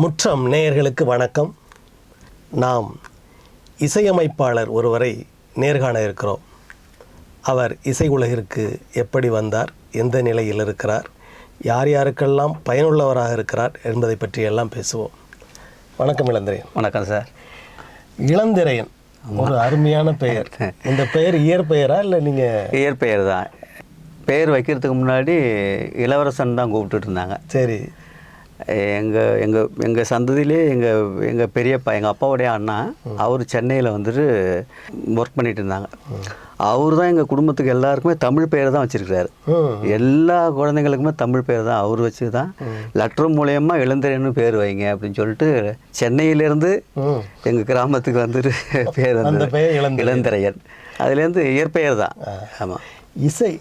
முற்றம் நேயர்களுக்கு வணக்கம். நாம் இசையமைப்பாளர் ஒருவரை நேர்காண இருக்கிறோம். அவர் இசை உலகிற்கு எப்படி வந்தார், எந்த நிலையில் இருக்கிறார், யார் யாருக்கெல்லாம் பயனுள்ளவராக இருக்கிறார் என்பதை பற்றியெல்லாம் பேசுவோம். வணக்கம் இளந்திரையன். வணக்கம் சார். இளந்திரையன் ஒரு அருமையான பெயர். இந்த பெயர் இயற்பெயரா இல்லை நீங்கள்? இயற்பெயர் தான். பெயர் வைக்கிறதுக்கு முன்னாடி இளவரசன் தான் கூப்பிட்டுட்டு இருந்தாங்க. சரி. எங்கள் சந்ததியிலே எங்கள் பெரியப்பா, எங்கள் அப்பாவுடைய அண்ணா, அவர் சென்னையில் வந்துட்டு ஒர்க் பண்ணிட்டு இருந்தாங்க. அவர் தான் எங்கள் குடும்பத்துக்கு எல்லாருக்குமே தமிழ் பெயர் தான் வச்சுருக்கிறாரு. எல்லா குழந்தைங்களுக்குமே தமிழ் பெயர் தான் அவர் வச்சு தான் லெட்டர் மூலயமா இளந்திரையன்னு பேர் வைங்க அப்படின்னு சொல்லிட்டு சென்னையிலேருந்து எங்கள் கிராமத்துக்கு வந்துட்டு பேர் வந்து இளந்திரையன். அதுலேருந்து இயற்பெயர் தான். ஆமாம். இசை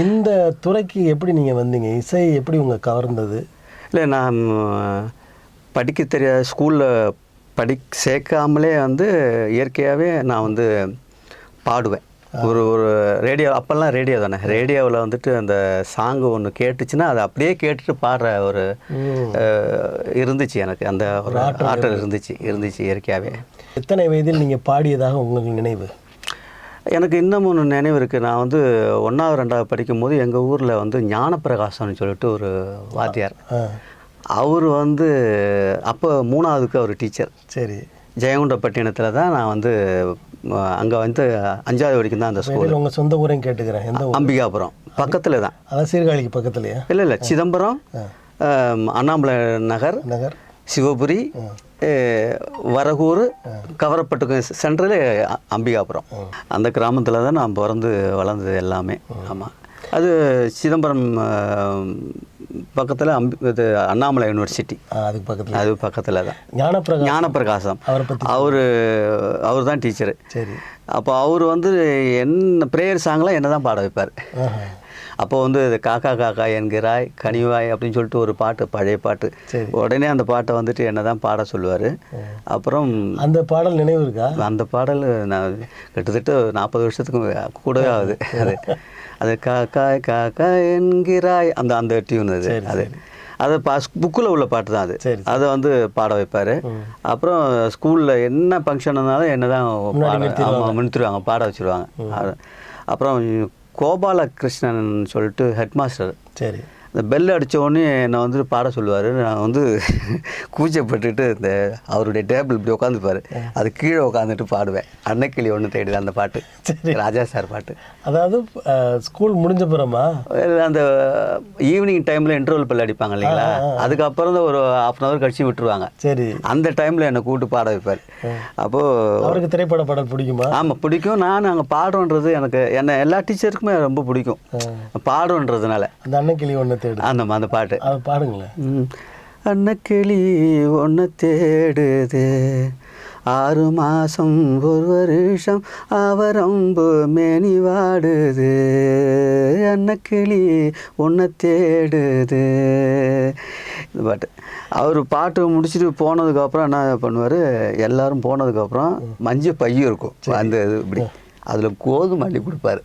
இந்த துறைக்கு எப்படி நீங்கள் வந்தீங்க? இசை எப்படி உங்கள் கவர்ந்தது? இல்லை, நான் படிக்க தெரியாத ஸ்கூலில் சேர்க்காமலே வந்து இயற்கையாகவே நான் வந்து பாடுவேன். ஒரு ரேடியோ, அப்போல்லாம் ரேடியோ தானே, ரேடியோவில் வந்துட்டு அந்த சாங்கு ஒன்று கேட்டுச்சுன்னா அதை அப்படியே கேட்டுட்டு பாடுற ஒரு இருந்துச்சு எனக்கு. அந்த ஒரு ஆற்றல் இருந்துச்சு இயற்கையாகவே. எத்தனை வயதில் நீங்கள் பாடியதாக உங்களுக்கு நினைவு? எனக்கு இன்னும் ஒன்று நினைவு இருக்குது. நான் வந்து 1வது 2வது படிக்கும்போது எங்கள் ஊரில் வந்து ஞானப்பிரகாசம்னு சொல்லிட்டு ஒரு வாத்தியார். அவர் வந்து அப்போ 3வதுக்கு அவர் டீச்சர். சரி. ஜெயங்கொண்டப்பட்டினத்தில் தான் நான் வந்து அங்கே வந்து 5வது வரைக்கும் தான் அந்த ஸ்கூல். உங்கள் சொந்த ஊரையும் கேட்டுக்கிறேன். எந்த ஊர்? அம்பிகாபுரம் பக்கத்தில் தான். அதான் சீர்காழிக்கு பக்கத்துலையா? இல்லை, சிதம்பரம், அண்ணாமலை நகர், சிவபுரி, வரகூர், கவரப்பட்டுக்கு சென்ட்ரல் அம்பிகாபுரம். அந்த கிராமத்தில் தான் நான் பிறந்து வளர்ந்தது எல்லாமே. ஆமாம். அது சிதம்பரம் பக்கத்தில் இது அண்ணாமலை யூனிவர்சிட்டி, அது பக்கத்தில் தான். ஞானப்பிரகாசம் அவர் தான் டீச்சரு. சரி. அப்போ அவர் வந்து என்ன ப்ரேயர் சாங்லாம் என்ன தான் பாட வைப்பார். அப்போ வந்து காக்கா காக்கா என்கிறாய் கனிவாய் அப்படின்னு சொல்லிட்டு ஒரு பாட்டு, பழைய பாட்டு. உடனே அந்த பாட்டை வந்துட்டு என்ன தான் பாட சொல்லுவார். அப்புறம் அந்த பாடல் நினைவு இருக்கா? அந்த பாடல் நான் கிட்டத்தட்ட 40 வருஷத்துக்கு கூடவே ஆகுது. அது காக்காய் காக்கா என்கிறாய் அந்த டியூன் அது புக்கில் உள்ள பாட்டு தான் அது. அதை வந்து பாட வைப்பார். அப்புறம் ஸ்கூலில் என்ன ஃபங்க்ஷன்னாலும் என்ன தான் முன்னிறுத்துருவாங்க, பாட வச்சுருவாங்க. அப்புறம் கோபாலகிருஷ்ணன் சொல்லிட்டு ஹெட் மாஸ்டர். சரி. இந்த பெல் அடித்த உடனே என்னை வந்து பாட சொல்லுவார். நான் வந்து கூச்சப்பட்டுட்டு இந்த அவருடைய டேபிள் இப்படி உட்காந்துப்பார், அது கீழே உட்காந்துட்டு பாடுவேன். அன்னைக்கிளி ஒன்று தேடுது அந்த பாட்டு, ராஜா சார் பாட்டு. அதாவது ஸ்கூல் முடிஞ்ச பிறமா அந்த ஈவினிங் டைமில் இன்டர்வல் பெல் அடிப்பாங்க இல்லைங்களா, அதுக்கப்புறம் தான் ஒரு 1/2 கழிச்சு விட்டுருவாங்க. சரி. அந்த டைமில் என்னை கூப்பிட்டு பாட வைப்பார். அப்போது அவருக்கு திரைப்பட பாடல் பிடிக்குமா? ஆமாம், பிடிக்கும். நான் அங்கே பாடுன்றது எனக்கு எல்லா டீச்சருக்குமே ரொம்ப பிடிக்கும் பாடுன்றதுனால. அந்த அன்னைக்கிளி ஒன்று அந்த பாட்டு அது பாடுங்களேன். அன்னக்கிளி ஒன்று தேடுது, 6 மாதம் 1 வருஷம் அவரம்பு மேனி வாடுது, அன்னக்கிளி ஒன்று தேடுது. இந்த பாட்டு அவர் பாட்டு முடிச்சுட்டு போனதுக்கப்புறம் என்ன பண்ணுவார், எல்லோரும் போனதுக்கப்புறம் மஞ்சள் பையும் இருக்கும் அந்த இது இப்படி, அதில் கோதுமை அள்ளி கொடுப்பாரு.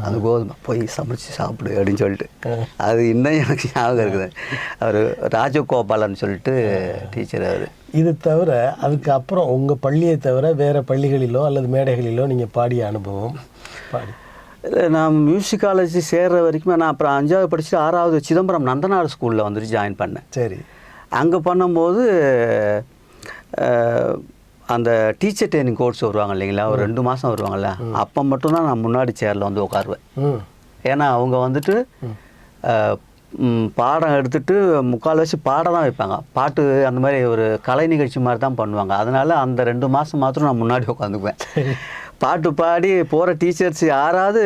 அந்த கோதுமை போய் சமைச்சு சாப்பிடு அப்படின்னு சொல்லிட்டு, அது இன்னும் எனக்கு ஞாபகம் இருக்குது. அவர் ராஜகோபாலன் சொல்லிட்டு டீச்சர். அவர் இது தவிர அதுக்கு அப்புறம் உங்கள் பள்ளியை தவிர வேறு பள்ளிகளிலோ அல்லது மேடைகளிலோ நீங்கள் பாடிய அனுபவம்? நான் மியூசிக் காலேஜ் சேர்கிற வரைக்குமே நான் அப்புறம் 5வது படிச்சுட்டு 6வது சிதம்பரம் நந்தனார் ஸ்கூலில் வந்துட்டு ஜாயின் பண்ணேன். சரி. அங்கே பண்ணும்போது அந்த டீச்சர் ட்ரைனிங் கோர்ஸ் வருவாங்க இல்லைங்களா, ஒரு 2 மாதம் வருவாங்கள்ல, அப்போ மட்டும்தான் நான் முன்னாடி சேரில் வந்து உட்காருவேன். ஏன்னா அவங்க வந்துட்டு பாடம் எடுத்துகிட்டு முக்கால்வாசி பாட தான் வைப்பாங்க. பாட்டு அந்த மாதிரி ஒரு கலை நிகழ்ச்சி மாதிரி தான் பண்ணுவாங்க. அதனால் அந்த 2 மாதம் மாத்திரம் நான் முன்னாடி உட்காந்துக்குவேன். பாட்டு பாடி போகிற டீச்சர்ஸ் யாராவது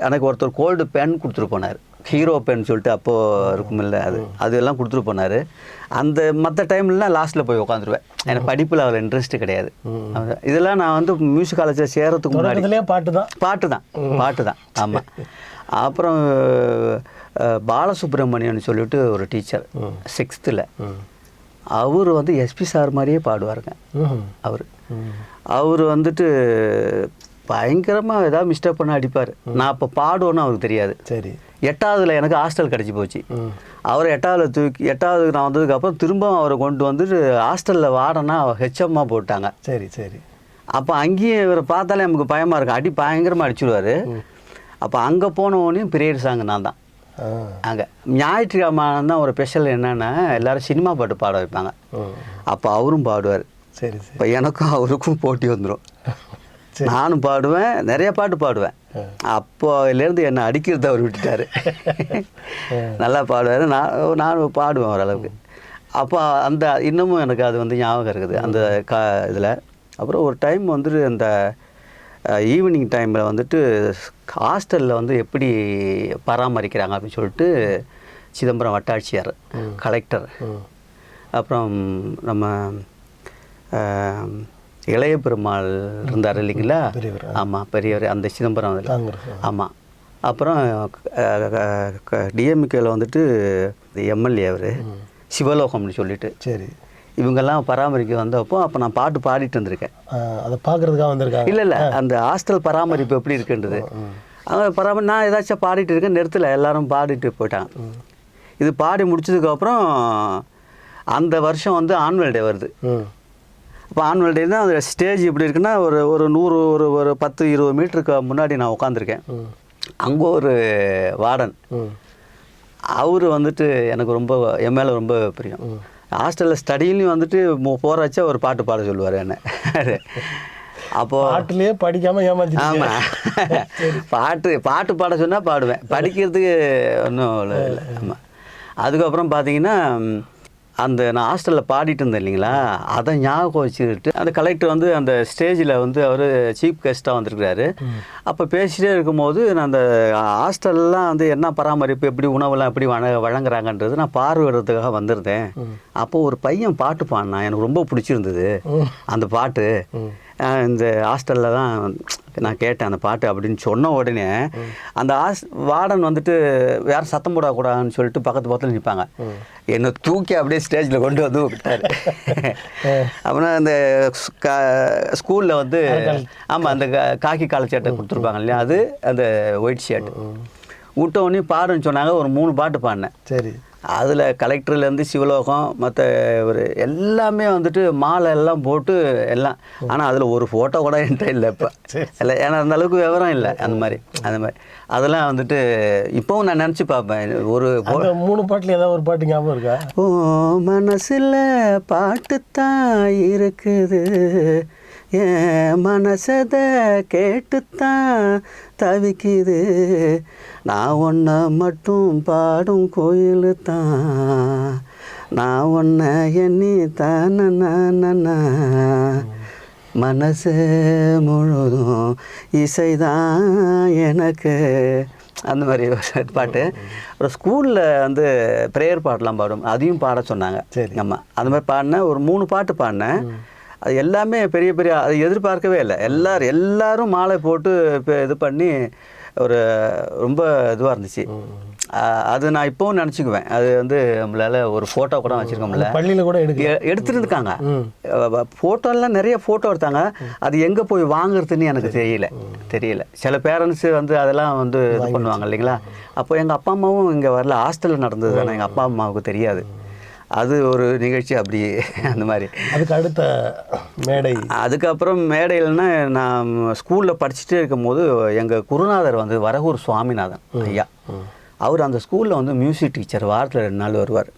எனக்கு ஒருத்தர் கோல்டு பென் கொடுத்துட்டு போனார், ஹீரோ பென் சொல்லிட்டு அப்போது இருக்குமில்ல, அதெல்லாம் கொடுத்துட்டு போனார். அந்த மற்ற டைம்லாம் லாஸ்ட்டில் போய் உட்காந்துருவேன். எனக்கு படிப்பில் அவ்வளோ இன்ட்ரெஸ்ட்டு கிடையாது. இதெல்லாம் நான் வந்து மியூசிக் காலேஜில் சேரத்துக்கு முன்னாடி பாட்டு தான். ஆமாம். அப்புறம் பாலசுப்ரமணியன் சொல்லிட்டு ஒரு டீச்சர் 6th அவர் வந்து எஸ்பி சார் மாதிரியே பாடுவாருங்க. அவர் வந்துட்டு பயங்கரமாக ஏதாவது மிஸ்டேக் பண்ண அடிப்பார். நான் அப்போ பாடுவோன்னு அவருக்கு தெரியாது. சரி. 8ஆவதுல எனக்கு ஹாஸ்டல் கிடச்சி போச்சு. அவர் 8ஆவது நான் வந்ததுக்கப்புறம் திரும்பவும் அவரை கொண்டு வந்துட்டு ஹாஸ்டலில் வாடனா ஹெச்எம்மாக போட்டாங்க. சரி சரி. அப்போ அங்கேயும் இவரை பார்த்தாலே நமக்கு பயமாக இருக்கும். அடி பயங்கரமாக அடிச்சுடுவார். அப்போ அங்கே போனவொடனே பிரேயர் சாங் நான் தான். அங்கே ஞாயிற்றுக்கிழமை தான் ஒரு ஸ்பெஷல் என்னென்னா எல்லோரும் சினிமா பாட்டு பாட வைப்பாங்க. அப்போ அவரும் பாடுவார். சரி. இப்போ எனக்கும் அவருக்கும் போட்டி வந்துடும். நானும் பாடுவேன், நிறைய பாட்டு பாடுவேன். அப்போலேருந்து என்னை அடிக்கிறத அவர் விட்டுட்டார். நல்லா பாடுவார். நானும் பாடுவேன் ஓரளவுக்கு. அப்போ அந்த இன்னமும் எனக்கு அது வந்து ஞாபகம் இருக்குது அந்த இதில். அப்புறம் ஒரு டைம் வந்துட்டு அந்த ஈவினிங் டைமில் வந்துட்டு ஹாஸ்டலில் வந்து எப்படி பராமரிக்கிறாங்க அப்படின்னு சொல்லிட்டு சிதம்பரம் வட்டாட்சியார், கலெக்டர், அப்புறம் நம்ம இளைய பெருமாள் இருந்தார் இல்லைங்களா? ஆமாம், பெரியவர், அந்த சிதம்பரம் அதில். ஆமாம். அப்புறம் டிஎம்கேல வந்துட்டு எம்எல்ஏ அவர் சிவலோகம்னு சொல்லிட்டு. சரி. இவங்கெல்லாம் பராமரிக்க வந்தப்போ அப்போ நான் பாட்டு பாடிட்டு வந்திருக்கேன். அதை பார்க்குறதுக்காக வந்திருக்காங்க. இல்லை அந்த ஹாஸ்டல் பராமரிப்பு எப்படி இருக்குன்றது அங்கே நான் ஏதாச்சும் பாடிட்டு இருக்கேன். நேரத்தில் எல்லோரும் பாடிட்டு போயிட்டாங்க. இது பாடி முடிச்சதுக்கப்புறம் அந்த வருஷம் வந்து ஆனுவல் டே வருது. இப்போ ஆனுவல் டேனா அந்த ஸ்டேஜ் எப்படி இருக்குன்னா ஒரு 10-20 மீட்டருக்கு முன்னாடி நான் உட்காந்துருக்கேன். அங்கே ஒரு வார்டன், அவர் வந்துட்டு எனக்கு ரொம்ப என் மேலே ரொம்ப பிரியம். ஹாஸ்டலில் ஸ்டடியிலையும் வந்துட்டு போகிறாச்சா ஒரு பாட்டு பாட சொல்லுவார் என்ன. அப்போது பாட்டுலேயே படிக்காமல் ஏமாத்தி. ஆமாம், பாட்டு பாட சொன்னால் பாடுவேன், படிக்கிறதுக்கு ஒன்றும் இல்லை. ஆமாம். அதுக்கப்புறம் பார்த்தீங்கன்னா அந்த நான் ஹாஸ்டலில் பாடிட்டு இருந்தேன் இல்லைங்களா, அதை ஞாபகம் வச்சுக்கிட்டு அந்த கலெக்டர் வந்து அந்த ஸ்டேஜில் வந்து அவர் சீஃப் கெஸ்ட்டாக வந்திருக்கிறாரு. அப்போ பேசிகிட்டே இருக்கும்போது நான் அந்த ஹாஸ்டல்லாம் வந்து என்ன பராமரிப்பு, எப்படி உணவுலாம் எப்படி வழங்குறாங்கன்றது நான் பார்வையிடுறதுக்காக வந்திருந்தேன். அப்போது ஒரு பையன் பாட்டு பாடினான், எனக்கு ரொம்ப பிடிச்சிருந்தது அந்த பாட்டு. இந்த ஹாஸ்டலில் தான் நான் கேட்டேன் அந்த பாட்டு அப்படின்னு சொன்ன உடனே அந்த வார்டன் வந்துட்டு யாரும் சத்தம் போடக்கூடாதுன்னு சொல்லிட்டு பக்கத்தில் நிற்பாங்க. என்னை தூக்கி அப்படியே ஸ்டேஜில் கொண்டு வந்து விட்டார். அப்புறம் அந்த ஸ்கூலில் வந்து ஆமாம் அந்த காக்கி கால சட்டை கொடுத்துருப்பாங்க இல்லையா, அது அந்த ஒயிட் ஷர்ட் விட்டோடனே பாடுன்னு சொன்னாங்க. ஒரு 3 பாட்டு பாடினேன். சரி. அதில் கலெக்டர்லேருந்து சிவலோகம் மற்ற ஒரு எல்லாமே வந்துட்டு மாலை எல்லாம் போட்டு எல்லாம். ஆனால் அதில் ஒரு ஃபோட்டோ கூட என்கிட்ட இல்லை இப்போ. இல்லை, ஏன்னா அந்த அளவுக்கு விவரம் இல்லை. அந்த மாதிரி அதெல்லாம் வந்துட்டு இப்போவும் நான் நினச்சி பார்ப்பேன். ஒரு 3 பாட்டில் ஏதாவது ஒரு பாட்டு ஞாபகம் இருக்கா? ஓ மனசில் பாட்டு தான் இருக்குது, என் மனசதை கேட்டுத்தான் தவிக்குது, நான் ஒன்றை மட்டும் பாடும் கோயில் தான், நான் ஒன்றை எண்ணி தான மனசு முழுதும் இசைதான் எனக்கு. அந்த மாதிரி ஒரு பாட்டு. அப்புறம் ஸ்கூலில் வந்து ப்ரேயர் பாட்டெலாம் பாடும், அதையும் பாட சொன்னாங்க. சரி. ஆமாம், அந்த மாதிரி பாடினேன். ஒரு 3 பாட்டு பாடினேன். அது எல்லாமே பெரிய அதை எதிர்பார்க்கவே இல்லை. எல்லாரும் மாலை போட்டு இது பண்ணி ஒரு ரொம்ப இதுவாக இருந்துச்சு. அது நான் இப்போவும் நினச்சிக்குவேன். அது வந்து நம்மளால் ஒரு ஃபோட்டோ கூட வச்சுருக்கோம்ல, பள்ளியில் கூட எடுத்துருக்காங்க. ஃபோட்டோலாம் நிறைய ஃபோட்டோ எடுத்தாங்க. அது எங்கே போய் வாங்குறதுன்னு எனக்கு தெரியல. சில பேரண்ட்ஸு வந்து அதெல்லாம் வந்து இது பண்ணுவாங்க இல்லைங்களா. அப்போ எங்கள் அப்பா அம்மாவும் இங்கே வரல, ஹாஸ்டலில் நடந்தது தானே, எங்கள் அப்பா அம்மாவுக்கு தெரியாது. அது ஒரு நிகழ்ச்சி அப்படி. அந்த மாதிரி அதுக்கு அடுத்த மேடை. அதுக்கப்புறம் மேடையில்னா நான் ஸ்கூலில் படிச்சுட்டே இருக்கும்போது எங்கள் குருநாதர் வந்து வரகூர் சுவாமிநாதன் ஐயா, அவர் அந்த ஸ்கூலில் வந்து மியூசிக் டீச்சர், வாரத்தில் 2 நாள் வருவார்.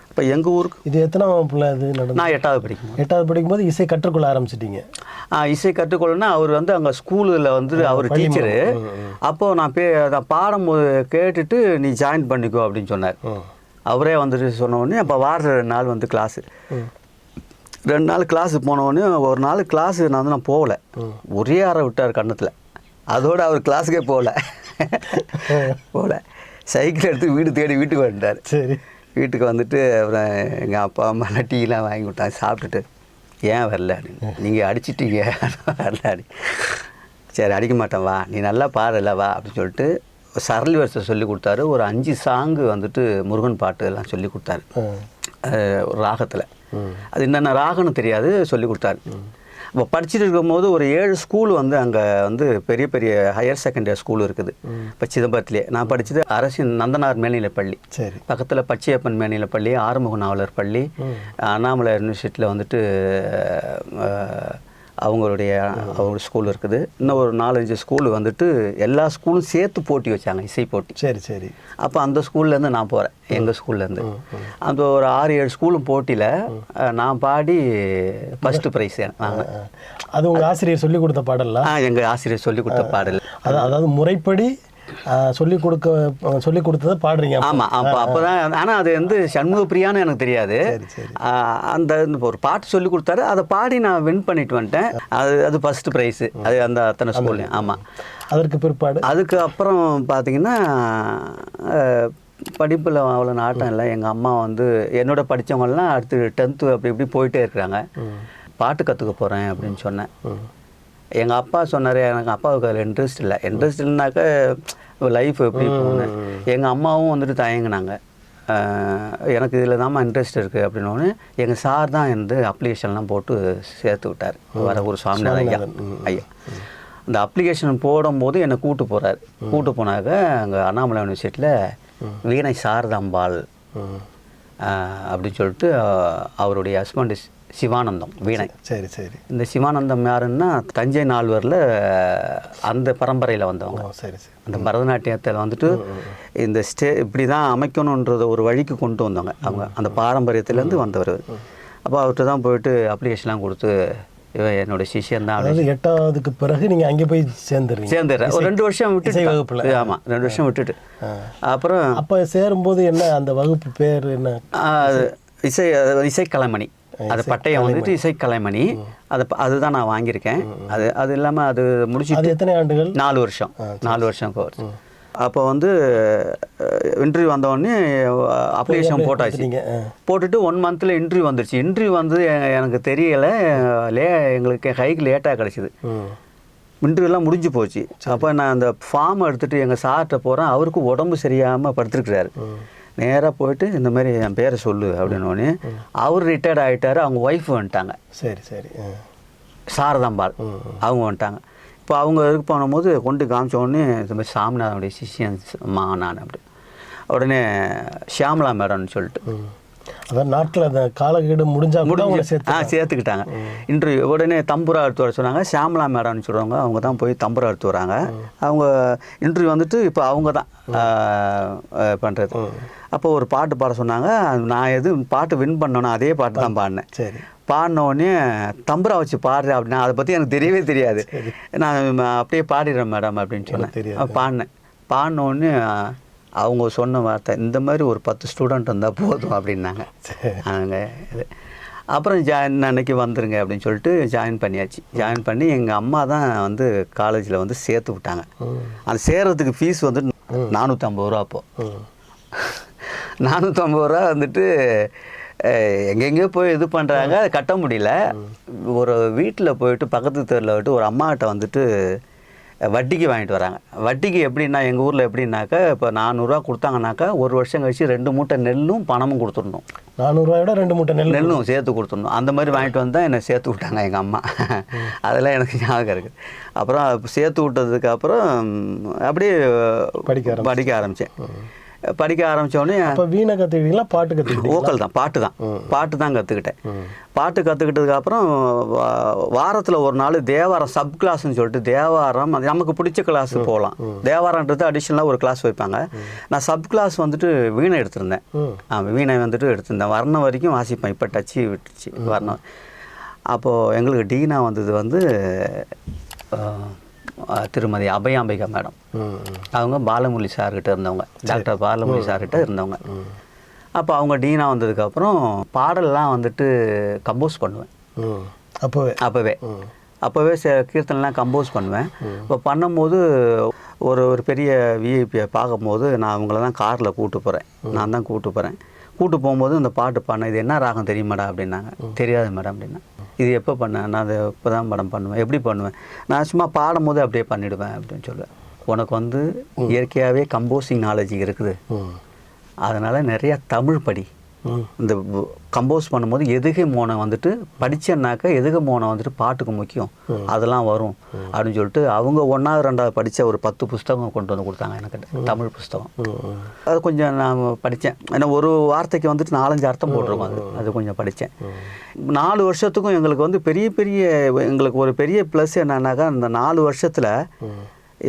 இப்போ எங்கள் ஊருக்கு இது எத்தனாம் பிள்ளை அது நடந்தது? நான் 8வது படிக்கும்போது இசை கற்றுக்கொள்ள ஆரம்பிச்சிட்டிங்க? இசை கற்றுக்கொள்ளனா அவர் வந்து அங்கே ஸ்கூலில் வந்து அவர் டீச்சரு. அப்போது நான் பாடும்போது கேட்டுட்டு நீ ஜாயின் பண்ணிக்கோ அப்படின்னு சொன்னார். அவரே வந்துட்டு சொன்னோடனே அப்போ வாரத்தில் 2 நாள் வந்து கிளாஸு. 2 நாள் கிளாஸு போனோடனே ஒரு நாள் கிளாஸு நான் போகல, ஒரே அறை விட்டார் கன்னத்தில். அதோடு அவர் கிளாஸுக்கே போகல. சைக்கிள் எடுத்து வீடு தேடி வீட்டுக்கு வந்துட்டார். சரி. வீட்டுக்கு வந்துட்டு அப்புறம் எங்கள் அப்பா அம்மா டீலாம் வாங்கி விட்டாங்க. சாப்பிட்டுட்டு ஏன் வரல அப்படின்னு, நீங்கள் அடிச்சிட்டீங்க வரல அப்படி. சரி அடிக்க மாட்டேன் வா, நீ நல்லா பாடல வா அப்படின்னு சொல்லிட்டு சரளி வருஷம் சொல்லி கொடுத்தாரு. ஒரு 5 சாங்கு வந்துட்டு முருகன் பாட்டு எல்லாம் சொல்லி கொடுத்தாரு ராகத்தில். அது என்னென்ன ராகம்னு தெரியாது, சொல்லி கொடுத்தாரு. இப்போ படிச்சுட்டு இருக்கும்போது ஒரு 7 ஸ்கூல் வந்து அங்கே வந்து பெரிய பெரிய ஹையர் செகண்டரி ஸ்கூல் இருக்குது. இப்போ சிதம்பரத்துலேயே நான் படித்தது அரசின் நந்தனார் மேல்நிலைப்பள்ளி, சரி. பக்கத்தில் பச்சையப்பன் மேல்நிலைப்பள்ளி, ஆறுமுக நாவலர் பள்ளி, அண்ணாமலை யூனிவர்சிட்டியில் வந்துட்டு அவங்களுடைய ஸ்கூல் இருக்குது. இன்னும் ஒரு 4-5 ஸ்கூல் வந்துட்டு எல்லா ஸ்கூலும் சேர்த்து போட்டி வச்சாங்க, இசை போட்டி. சரி சரி. அப்போ அந்த ஸ்கூல்லேருந்து நான் போகிறேன், எங்கள் ஸ்கூல்லேருந்து. அந்த ஒரு 6-7 ஸ்கூலும் போட்டியில் நான் பாடி ஃபஸ்ட்டு ப்ரைஸ் நாங்கள். அது உங்கள் ஆசிரியர் சொல்லிக் கொடுத்த பாடலாம்? எங்கள் ஆசிரியர் சொல்லிக் கொடுத்த பாடல். அதாவது முறைப்படி சொல்லிக் கொடுத்ததை பாடுறீங்க? ஆமாம். அப்போ தான். ஆனால் அது வந்து சண்முக பிரியான்னு எனக்கு தெரியாது. அந்த ஒரு பாட்டு சொல்லி கொடுத்தாரு, அதை பாடி நான் வின் பண்ணிட்டு வந்துட்டேன். அது ஃபஸ்ட்டு ப்ரைஸு, அது அந்த அத்தனை ஸ்கூல்லையும். ஆமாம். அதற்கு பிற்பாடு அதுக்கு அப்புறம் பார்த்தீங்கன்னா படிப்பில் அவ்வளோ நாட்டம் இல்லை. எங்கள் அம்மா வந்து என்னோட படித்தவங்கலாம் அடுத்து 10th அப்படி இப்படி போயிட்டே இருக்கிறாங்க. பாட்டு கற்றுக்க போகிறேன் அப்படின்னு சொன்னேன். எங்கள் அப்பா சொன்னார், எனக்கு அப்பாவுக்கு அதில் இன்ட்ரெஸ்ட் இல்லைனாக்கா லைஃப் எப்படி போகணும். எங்கள் அம்மாவும் வந்துட்டு தயங்கினாங்க, எனக்கு இதில் தான்மா இன்ட்ரெஸ்ட் இருக்குது அப்படின்னோடனே எங்கள் சார் தான் வந்து அப்ளிகேஷன்லாம் போட்டு சேர்த்து விட்டார். வர ஒரு சுவாமிநாதன் ஐயா அந்த அப்ளிகேஷன் போடும்போது என்னை கூட்டு போனாக்க அங்கே அண்ணாமலை யூனிவர்சிட்டியில் வீணை சாரதாம்பாள் அப்படின்னு சொல்லிட்டு அவருடைய ஹஸ்பண்டு சிவானந்தம் வீணை. சரி சரி. இந்த சிவானந்தம் யாருன்னா தஞ்சை நால்வரில் அந்த பரம்பரையில் வந்தவங்க. சரி சரி. அந்த பரதநாட்டியத்தில் வந்துட்டு இந்த இப்படி தான் அமைக்கணுன்றத ஒரு வழிக்கு கொண்டு வந்தவங்க அவங்க, அந்த பாரம்பரியத்துலேருந்து வந்தவர். அப்போ அவர்கிட்ட தான் போயிட்டு அப்ளிகேஷன்லாம் கொடுத்து இவன் என்னோட சிஷியன் தான். அதாவது 8வதுக்கு பிறகு நீங்கள் அங்கே போய் சேர்ந்துடுறேன். ஒரு 2 வருஷம் விட்டு வகுப்பில். ஆமாம், 2 வருஷம் விட்டுட்டு அப்புறம் அப்போ சேரும்போது என்ன அந்த வகுப்பு பேர் என்ன? இசைக்கலைமணி. அது பட்டயம் வந்துட்டு இசைக்கலைமணி. அதுதான் நான் வாங்கியிருக்கேன். அது இல்லாமல் அது முடிச்சு எத்தனை ஆண்டுகள்? 4 வருஷம். 4 வருஷம் கோர்ஸ். அப்போ வந்து இன்டர்வியூ வந்தோடனே அப்ளிகேஷன் போட்டுட்டு 1 மந்தில் இன்டர்வியூ வந்துருச்சு. இன்டர்வியூ வந்து எனக்கு தெரியலை, எங்களுக்கு ஹைக்கு லேட்டாக கிடச்சிது. இன்டர்வியூலாம் முடிஞ்சு போச்சு. அப்போ நான் அந்த ஃபார்ம் எடுத்துகிட்டு எங்கள் சார்கிட்ட போகிறேன். அவருக்கு உடம்பு சரியாமல் படுத்துருக்குறாரு. நேராக போயிட்டு இந்த மாதிரி என் பேரை சொல்லு அப்படின்னோடனே அவர் ரிட்டையர்ட் ஆகிட்டார். அவங்க ஒய்ஃப் வந்துட்டாங்க. சரி சரி. சாரதாம்பாள் அவங்க வந்துட்டாங்க. இப்போ அவங்க இதுக்கு போகும்போது கொண்டு காமிச்ச உடனே இந்த மாதிரி சாமிநாதனுடைய சிஷியன்மா நான் அப்படி உடனே ஷியாமலா மேடம்னு சொல்லிட்டு அதான் நாட்டில் அந்த காலக்கெடு சேர்த்துக்கிட்டாங்க. இன்டர்வியூ உடனே தம்புரா எடுத்து வர சொன்னாங்க. ஷியாமலா மேடம்னு சொல்கிறவங்க அவங்க தான் போய் தம்புரா எடுத்து வராங்க. அவங்க இன்டர்வியூ வந்துட்டு இப்போ அவங்க தான் பண்ணுறது. அப்போ ஒரு பாட்டு பாட சொன்னாங்க. நான் பாட்டு வின் பண்ணோன்னா அதே பாட்டு தான் பாடினேன். சரி. பாடினோடனே தம்புரா வச்சு பாடுறேன் அப்படின்னா அதை பற்றி எனக்கு தெரியவே தெரியாது. நான் அப்படியே பாடிடுறேன் மேடம் அப்படின்னு சொன்னேன். பாடினோடனே அவங்க சொன்ன வார்த்தை, இந்த மாதிரி ஒரு 10 ஸ்டூடெண்ட் இருந்தால் போதும் அப்படின்னாங்க. அங்கே இது அப்புறம் அன்னைக்கு வந்துருங்க அப்படின்னு சொல்லிட்டு ஜாயின் பண்ணியாச்சு. ஜாயின் பண்ணி எங்கள் அம்மா தான் வந்து காலேஜில் வந்து சேர்த்து விட்டாங்க. அந்த சேர்றதுக்கு ஃபீஸ் வந்து 450 ரூபா. அப்போது 450 ரூபா வந்துட்டு எங்கெங்கேயோ போய் இது பண்ணுறாங்க, அதை கட்ட முடியல. ஒரு வீட்டில் போயிட்டு பக்கத்து தெருவில் போய்ட்டு ஒரு அம்மாகிட்ட வந்துட்டு வட்டிக்கு வாங்கிட்டு வராங்க. வட்டிக்கு எப்படின்னா எங்கள் ஊரில் எப்படின்னாக்கா இப்போ 400 ரூபா கொடுத்தாங்கனாக்கா 1 வருஷம் கழிச்சு 2 மூட்டை நெல்லும் பணமும் கொடுத்துடணும். 400 ரூபாயோட 2 மூட்டை நெல்லும் சேர்த்து கொடுத்துடணும். அந்த மாதிரி வாங்கிட்டு வந்தால் என்னை சேர்த்து விட்டாங்க எங்கள் அம்மா. அதெல்லாம் எனக்கு ஞாபகம் இருக்குது. அப்புறம் சேர்த்து விட்டதுக்கு அப்புறம் அப்படியே படிக்க ஆரம்பித்தேன். படிக்க ஆரம்பித்தோடனே அப்போ வீணை கற்றுக்கிட்டீங்களா? பாட்டு கற்றுக்கிட்டீங்க? ஓக்கல் தான், பாட்டு தான் கற்றுக்கிட்டேன். பாட்டு கற்றுக்கிட்டதுக்கப்புறம் வாரத்தில் ஒரு நாள் தேவாரம் சப் கிளாஸ்ன்னு சொல்லிட்டு தேவாரம் நமக்கு பிடிச்ச கிளாஸு போகலாம். தேவாரன்றது அடிஷ்னலாக ஒரு கிளாஸ் வைப்பாங்க. நான் சப் கிளாஸ் வந்துட்டு வீணை எடுத்திருந்தேன். வீணை வந்துட்டு எடுத்திருந்தேன். வர்ணம் வரைக்கும் வாசிப்பேன். இப்போ டச்சு விட்டுச்சு வர்ணம். அப்போது எங்களுக்கு டீனா வந்தது வந்து திருமதி அபயாம்பிகா மேடம். அவங்க பாலமுரளி சார்கிட்ட இருந்தவங்க, டாக்டர் பாலமுரளி சார்கிட்ட இருந்தவங்க. அப்போ அவங்க டீனா வந்ததுக்கப்புறம் பாடல்லாம் வந்துட்டு கம்போஸ் பண்ணுவேன். அப்போவே கீர்த்தனெலாம் கம்போஸ் பண்ணுவேன். இப்போ பண்ணும்போது ஒரு பெரிய விஐபியை பார்க்கும்போது நான் அவங்கள தான் காரில் நான் தான் கூப்பிட்டு போகிறேன். கூப்பிட்டு போகும்போது இந்த பாட்டு பாடினேன். இது என்ன ராகம் தெரியுமாடா அப்படின்னாங்க. தெரியாது மேடம் அப்படின்னா. இது எப்போ பண்ணேன்? நான் அதை இப்போ தான் மேடம் பண்ணுவேன். எப்படி பண்ணுவேன்? நான் சும்மா பாடும் போது அப்படியே பண்ணிவிடுவேன் அப்படின்னு சொல்லுவேன். உனக்கு வந்து இயற்கையாகவே கம்போசிங் நாலேஜ் இருக்குது, அதனால் நிறையா தமிழ் படி இந்த கம்போஸ் பண்ணும்போது எதுகை மோனம் வந்துட்டு படித்தேன்னாக்கா எதுகை மோனம் வந்துட்டு பாட்டுக்கு முக்கியம், அதெல்லாம் வரும் அப்படின்னு சொல்லிட்டு அவங்க 1வது 2வது படித்த ஒரு 10 புஸ்தகம் கொண்டு வந்து கொடுத்தாங்க எனக்கு, தமிழ் புஸ்தகம். அது கொஞ்சம் நான் படித்தேன். ஏன்னா ஒரு வார்த்தைக்கு வந்துட்டு 4-5 அர்த்தம் போட்டிருக்கோம். அது கொஞ்சம் படித்தேன். 4 வருஷத்துக்கும் எங்களுக்கு வந்து எங்களுக்கு ஒரு பெரிய ப்ளஸ் என்னன்னாக்கா, இந்த 4 வருஷத்தில்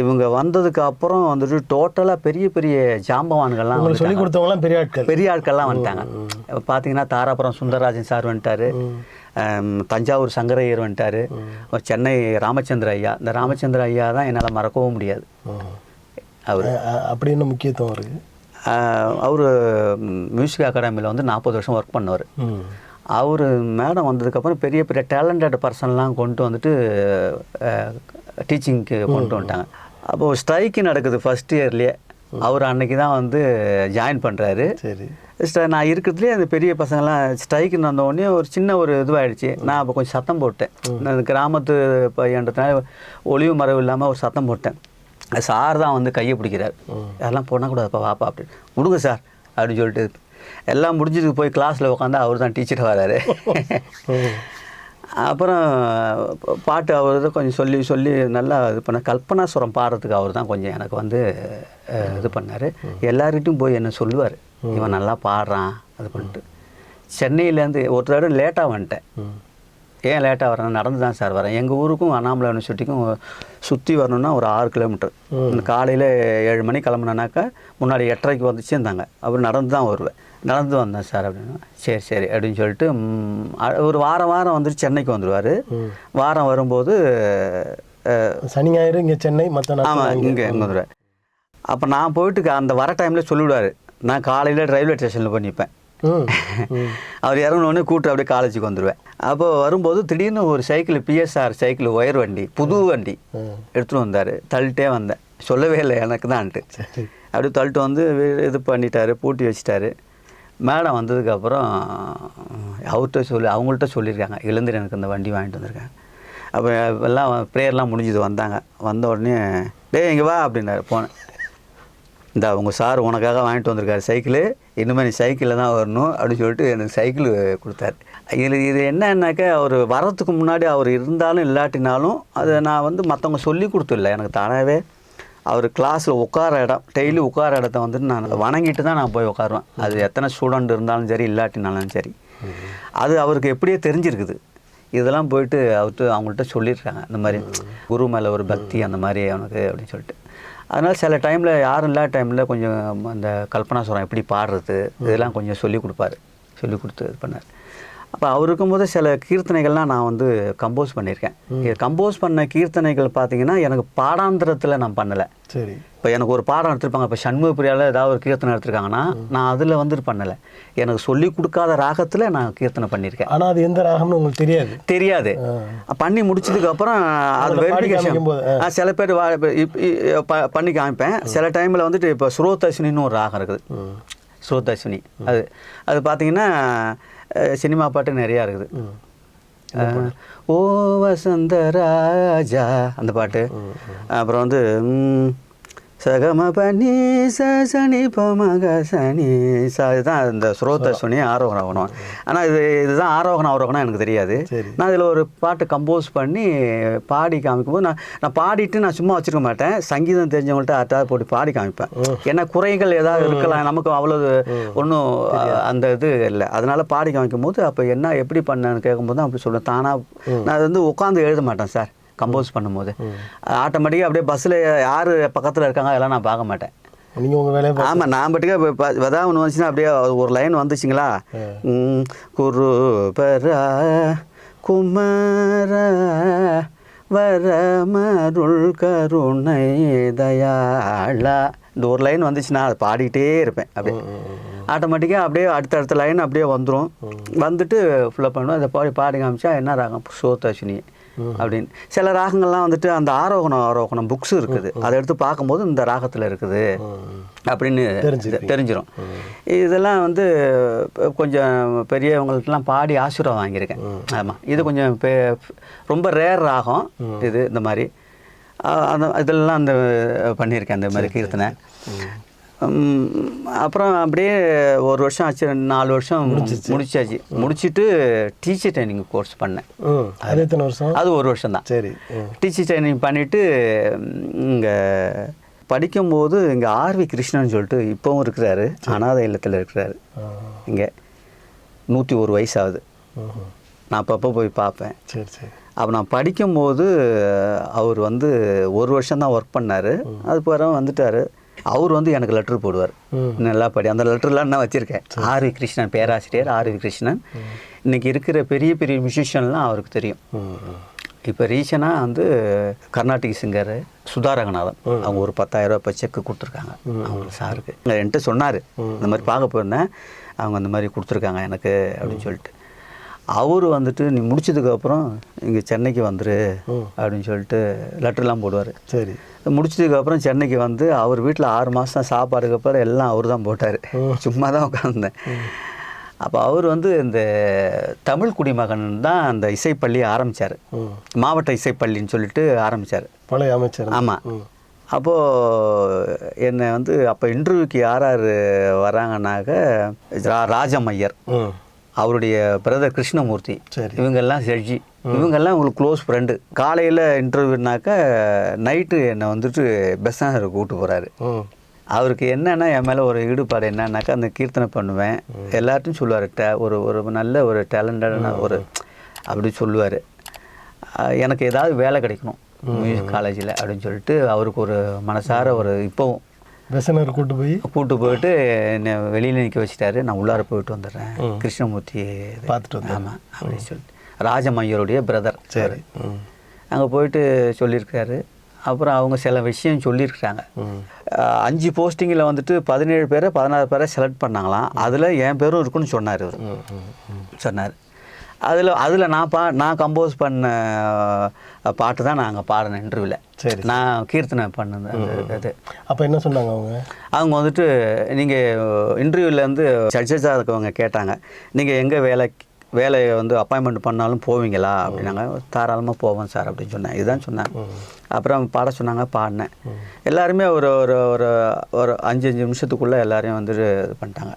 இவங்க வந்ததுக்கு அப்புறம் வந்துட்டு டோட்டலாக பெரிய பெரிய ஜாம்பவான்கள்லாம் சொல்லி கொடுத்தவங்களாம் பெரிய ஆட்கள்லாம் வந்துட்டாங்க. பார்த்தீங்கன்னா தாராபுரம் சுந்தரராஜன் சார் வந்துட்டார், தஞ்சாவூர் சங்கரையர் வந்துட்டார், சென்னை ராமச்சந்திர ஐயா. இந்த ராமச்சந்திர ஐயா தான் என்னால் மறக்கவும் முடியாது. அவர் அப்படின்னு முக்கியத்துவம் இருக்குது. அவர் மியூசிக் அகாடமியில் வந்து 40 வருஷம் ஒர்க் பண்ணவர். அவர் மேடம் வந்ததுக்கப்புறம் பெரிய பெரிய டேலண்டட் பர்சன்லாம் கொண்டு வந்துட்டு டீச்சிங்க்கு கொண்டு வந்துட்டாங்க. அப்போது ஸ்ட்ரைக்கு நடக்குது ஃபஸ்ட் இயர்லேயே. அவர் அன்னைக்கு தான் வந்து ஜாயின் பண்ணுறாரு. சரி, நான் இருக்கிறதுலேயே அந்த பெரிய பசங்கள்லாம் ஸ்ட்ரைக்கு நடந்தோடனே ஒரு சின்ன ஒரு இதுவாகிடுச்சு. நான் அப்போ கொஞ்சம் சத்தம் போட்டேன். நான் கிராமத்து பையன்றதுனால ஒளிவு மறைவு இல்லாமல் ஒரு சத்தம் போட்டேன். சார் தான் வந்து கையை பிடிக்கிறார். அதெல்லாம் போனால் கூட அப்போ வாப்பா அப்படின்னு விடுங்க சார் அப்படின்னு சொல்லிட்டு எல்லாம் முடிஞ்சதுக்கு போய் கிளாஸில் உட்காந்து அவர் தான் டீச்சர் வராரு. அப்புறம் பாட்டு அவர் தான் கொஞ்சம் சொல்லி நல்லா இது பண்ண கல்பனாசுரம் பாடுறதுக்கு அவர் தான் கொஞ்சம் எனக்கு வந்து இது பண்ணார். எல்லார்கிட்டையும் போய் என்ன சொல்லுவார், இவன் நல்லா பாடுறான் அது பண்ணிட்டு. சென்னையிலேருந்து ஒரு தடவை லேட்டாக வந்துட்டேன். ஏன் லேட்டாக வரேன், நடந்து தான் சார் வரேன். எங்கள் ஊருக்கும் அண்ணாமலை யூனிவர்சிட்டிக்கும் சுற்றி வரணுன்னா ஒரு 6 கிலோமீட்டர். காலையில் 7 மணிக்கு கிளம்புனாக்கா முன்னாடி 8:30க்கு வந்துச்சு இருந்தாங்க. அப்புறம் நடந்து தான் வருவேன். நடந்து வந்தேன் சார் அப்படின்னா சரி அப்படின்னு சொல்லிட்டு ஒரு வாரம் வந்துட்டு சென்னைக்கு வந்துடுவார். வாரம் வரும்போது சனி ஞாயிறு இங்கே சென்னை, மற்ற ஆமாம் இங்கே வந்துடுவேன். அப்போ நான் போயிட்டு அந்த வர டைமில் சொல்லிவிடுவார், நான் காலையில் ரயில்வே ஸ்டேஷனில் போய் நிற்பேன். அவர் இறங்கினோடனே கூட்டு அப்படியே காலேஜுக்கு வந்துடுவேன். அப்போது வரும்போது திடீர்னு ஒரு சைக்கிள், பிஎஸ்ஆர் சைக்கிள், ஒயர் வண்டி, புது வண்டி எடுத்துகிட்டு வந்தார். தள்ளிட்டே வந்தேன், சொல்லவே இல்லை எனக்கு தான்ட்டு. அப்படியே தள்ளிட்டு வந்து இது பண்ணிட்டாரு, பூட்டி வச்சிட்டாரு. மேடம் வந்ததுக்கப்புறம் அவங்கள்ட்ட சொல்லியிருக்காங்க, இளந்திர எனக்கு இந்த வண்டி வாங்கிட்டு வந்திருக்காங்க. அப்போ எல்லாம் ப்ரேயர்லாம் முடிஞ்சது, வந்தாங்க. வந்த உடனே இங்கே வா அப்படின்னாரு. போனேன். இந்த உங்கள் சார் உனக்காக வாங்கிட்டு வந்திருக்காரு சைக்கிள், இனிமேல் நீ சைக்கிளில் தான் வரணும் அப்படின்னு சொல்லிட்டு எனக்கு சைக்கிள் கொடுத்தாரு. இது என்னன்னாக்கா, அவர் வரத்துக்கு முன்னாடி அவர் இருந்தாலும் இல்லாட்டினாலும் அதை நான் வந்து மற்றவங்க சொல்லி கொடுத்துடல, எனக்கு தானாகவே அவர் கிளாஸில் உட்கார இடம், டெய்லி உட்கார இடத்த வந்துட்டு நான் வணங்கிட்டு தான் நான் போய் உட்காருவேன். அது எத்தனை ஸ்டூடெண்ட் இருந்தாலும் சரி, இல்லாட்டினாலும் சரி. அது அவருக்கு எப்படியே தெரிஞ்சிருக்குது. இதெல்லாம் போயிட்டு அவங்கள்ட்ட சொல்லியிருக்காங்க, இந்த மாதிரி குரு மேலே ஒரு பக்தி அந்த மாதிரி அவனுக்கு அப்படின்னு சொல்லிட்டு. அதனால் சில டைமில் யாரும் இல்லாத டைமில் கொஞ்சம் அந்த கல்பனாசுரம் எப்படி பாடுறது இதெல்லாம் கொஞ்சம் சொல்லி கொடுத்து இது பண்ணார். அப்போ அவர் இருக்கும்போது சில கீர்த்தனைகள்லாம் நான் வந்து கம்போஸ் பண்ணியிருக்கேன். கம்போஸ் பண்ண கீர்த்தனைகள் பார்த்தீங்கன்னா எனக்கு பாடாந்திரத்தில் நான் பண்ணலை. சரி, இப்போ எனக்கு ஒரு பாடம் எடுத்திருப்பாங்க. இப்போ சண்முகப்பிரியாவில் ஏதாவது ஒரு கீர்த்தனை எடுத்திருக்காங்கன்னா நான் அதில் வந்துட்டு பண்ணலை. எனக்கு சொல்லி கொடுக்காத ராகத்தில் நான் கீர்த்தனை பண்ணியிருக்கேன். ஆனால் அது எந்த ராகம்னு உங்களுக்கு தெரியாது. பண்ணி முடிச்சதுக்கப்புறம் அது வெரிஃபிகேஷன் சில பேர் பண்ணி காமிப்பேன். சில டைமில் வந்துட்டு இப்போ ஸ்ரோதஸ்வினின்னு ஒரு ராகம் இருக்குது. ஸ்ரோதஸ்வினி அது பார்த்தீங்கன்னா சினிமா பாட்டு நிறையா இருக்குது. ஓ வசந்த ராஜா அந்த பாட்டு. அப்புறம் வந்து சகம பனி சனி பமக சனி இதுதான் இந்த ஸ்ரோதஸ்வினி ஆரோகணம். ஆனால் இதுதான் ஆரோகணம் எனக்கு தெரியாது. நான் இதில் ஒரு பாட்டு கம்போஸ் பண்ணி பாடி காமிக்கும்போது நான் பாடிட்டு நான் சும்மா வச்சுருக்க மாட்டேன். சங்கீதம் தெரிஞ்சவங்கள்ட்ட அட்டாவது போட்டு பாடி காமிப்பேன். ஏன்னா குறைகள் ஏதாவது இருக்கலாம், நமக்கு அவ்வளோ ஒன்றும் அந்த இது இல்லை. அதனால் பாடி காமிக்கும் போது அப்போ என்ன எப்படி பண்ணேன்னு கேட்கும்போது தான் அப்படி சொல்லுவேன். தானாக நான் அது வந்து உட்காந்து எழுத மாட்டேன் சார். கம்போஸ் பண்ணும்போது ஆட்டோமேட்டிக்காக அப்படியே பஸ்ஸில் யார் பக்கத்தில் இருக்காங்க அதெல்லாம் நான் பார்க்க மாட்டேன். நீங்கள் உங்கள் வேலையை ஆமாம், நான் பாட்டுக்கு ஏதாவது ஒன்று வந்துச்சுன்னா அப்படியே ஒரு லைன் வந்துச்சுங்களா, குரு பரா குமர வரமருள் கருணை தயாளா இந்த ஒரு லைன் வந்துச்சுன்னா அதை பாடிக்கிட்டே இருப்பேன். அப்படியே ஆட்டோமேட்டிக்காக அப்படியே அடுத்தடுத்த லைன் அப்படியே வந்துடும். வந்துட்டு ஃபுல்லாக பண்ணுவேன். அதை பாடி காமிச்சா என்ன ராகம், ஸ்ரோதஸ்வினி அப்படின்னு. சில ராகங்கள்லாம் வந்துட்டு அந்த ஆரோகணம் புக்ஸ் இருக்குது, அதை எடுத்து பார்க்கும்போது இந்த ராகத்தில் இருக்குது அப்படின்னு தெரிஞ்சிடும். இதெல்லாம் வந்து கொஞ்சம் பெரியவங்கள்ட்டலாம் பாடி ஆசீர்வாதம் வாங்கியிருக்கேன். ஆமாம், இது கொஞ்சம் ரொம்ப ரேர் ராகம் இது. இந்த மாதிரி இதெல்லாம் அந்த பண்ணியிருக்கேன் அந்த மாதிரி கீர்த்தனை. அப்புறம் அப்படியே ஒரு வருஷம் ஆச்சு, 4 வருஷம் முடிச்சாச்சு. முடிச்சுட்டு டீச்சர் ட்ரைனிங் கோர்ஸ் பண்ணேன். அது எத்தனை வருஷம்? அது 1 வருஷம் தான். சரி. டீச்சர் ட்ரைனிங் பண்ணிவிட்டு இங்கே படிக்கும்போது இங்கே ஆர்வி கிருஷ்ணன் சொல்லிட்டு இப்போவும் இருக்கிறாரு, அனாதை இல்லத்தில் இருக்கிறாரு. இங்கே 101 வயசு ஆகுது. நான் அப்பப்போ போய் பார்ப்பேன். சரி சரி. அப்போ நான் படிக்கும்போது அவர் வந்து 1 வருஷம் தான் ஒர்க் பண்ணார். அது பிறகு வந்துட்டார். அவர் வந்து எனக்கு லெட்டர் போடுவார், நல்லா படி. அந்த லெட்டர்லாம் நான் வச்சுருக்கேன். ஆர்வி கிருஷ்ணன், பேராசிரியர் ஆர்வி கிருஷ்ணன். இன்றைக்கி இருக்கிற பெரிய பெரிய மியூசிஷியன்லாம் அவருக்கு தெரியும். இப்போ ரீசனாக வந்து கர்நாடிக் சிங்கர் சுதா ரங்கநாதன், அவங்க ஒரு 10,000 ரூபா இப்போ செக்கு கொடுத்துருக்காங்க அவங்க சாருக்கு. என்கிட்ட சொன்னார், இந்த மாதிரி பார்க்க போயிருந்தேன், அவங்க அந்த மாதிரி கொடுத்துருக்காங்க எனக்கு அப்படின்னு சொல்லிட்டு. அவர் வந்துட்டு நீ முடிச்சதுக்கப்புறம் இங்கே சென்னைக்கு வந்துரு அப்படின்னு சொல்லிட்டு லெட்டர்லாம் போடுவார். சரி. முடிச்சதுக்கப்புறம் சென்னைக்கு வந்து அவர் வீட்டில் 6 மாதம் சாப்பாடுக்கு அப்புறம் எல்லாம் அவர் தான் போட்டார். சும்மா தான் உட்காந்தேன். அப்போ அவர் வந்து இந்த தமிழ் குடிமகன் தான் அந்த இசைப்பள்ளி ஆரம்பித்தார். மாவட்ட இசைப்பள்ளின்னு சொல்லிட்டு ஆரம்பித்தார், பழைய அமைச்சர். ஆமாம். அப்போது என்னை வந்து அப்போ இன்டர்வியூக்கு யார் யார் வராங்கன்னாக்க ராஜமையர், அவருடைய பிரதர் கிருஷ்ணமூர்த்தி, இவங்கெல்லாம் செட்ஜி, இவங்கெல்லாம் உங்களுக்கு க்ளோஸ் ஃப்ரெண்டு. காலையில் இன்டர்வியூனாக்கா நைட்டு என்னை வந்துட்டு பெஸ்ஸாக கூப்பிட்டு போகிறாரு. அவருக்கு என்னென்னா என் மேலே ஒரு ஈடுபாடு என்னன்னாக்கா அந்த கீர்த்தனை பண்ணுவேன், எல்லார்ட்டும் சொல்லுவார். ஒரு நல்ல ஒரு டேலண்டடான ஒரு அப்படி சொல்லுவார். எனக்கு ஏதாவது வேலை கிடைக்கணும் மியூசிக் காலேஜில் அப்படின்னு சொல்லிட்டு அவருக்கு ஒரு மனசார ஒரு இப்போவும் பெசனர் கூப்பிட்டு போயிட்டு என்னை வெளியில் நிற்க வச்சுட்டாரு. நான் உள்ளார போயிட்டு வந்துடுறேன், கிருஷ்ணமூர்த்தி பார்த்துட்டு வந்தேன் ஆமாம் அப்படின்னு சொல்லிட்டு. ராஜமையருடைய பிரதர். சரி. அங்கே போயிட்டு சொல்லியிருக்காரு. அப்புறம் அவங்க சில விஷயம் சொல்லியிருக்கிறாங்க. 5 போஸ்டிங்கில் வந்துட்டு 17 பேரை 16 பேரை செலக்ட் பண்ணாங்களாம். அதில் என் பேரும் இருக்குன்னு சொன்னார். சொன்னார். அதில் நான் கம்போஸ் பண்ண பாட்டு தான் நாங்கள் பாடினேன் இன்டர்வியூவில். சரி. நான் கீர்த்தனை பண்ணது அது. அப்போ என்ன சொன்னாங்க அவங்க வந்துட்டு நீங்கள் இன்டர்வியூவில் வந்து ஜட்ஜஸாக இருக்கவங்க கேட்டாங்க, நீங்கள் எங்கே வேலையை வந்து அப்பாயின்மெண்ட் பண்ணாலும் போவீங்களா அப்படின்னாங்க. தாராளமாக போவோம் சார் அப்படின்னு சொன்னேன். இதுதான் சொன்னாங்க. அப்புறம் பாட சொன்னாங்க, பாடினேன். எல்லாருமே ஒரு ஒரு ஒரு ஒரு 5 நிமிஷத்துக்குள்ளே எல்லாரையும் வந்துட்டு இது பண்ணிட்டாங்க.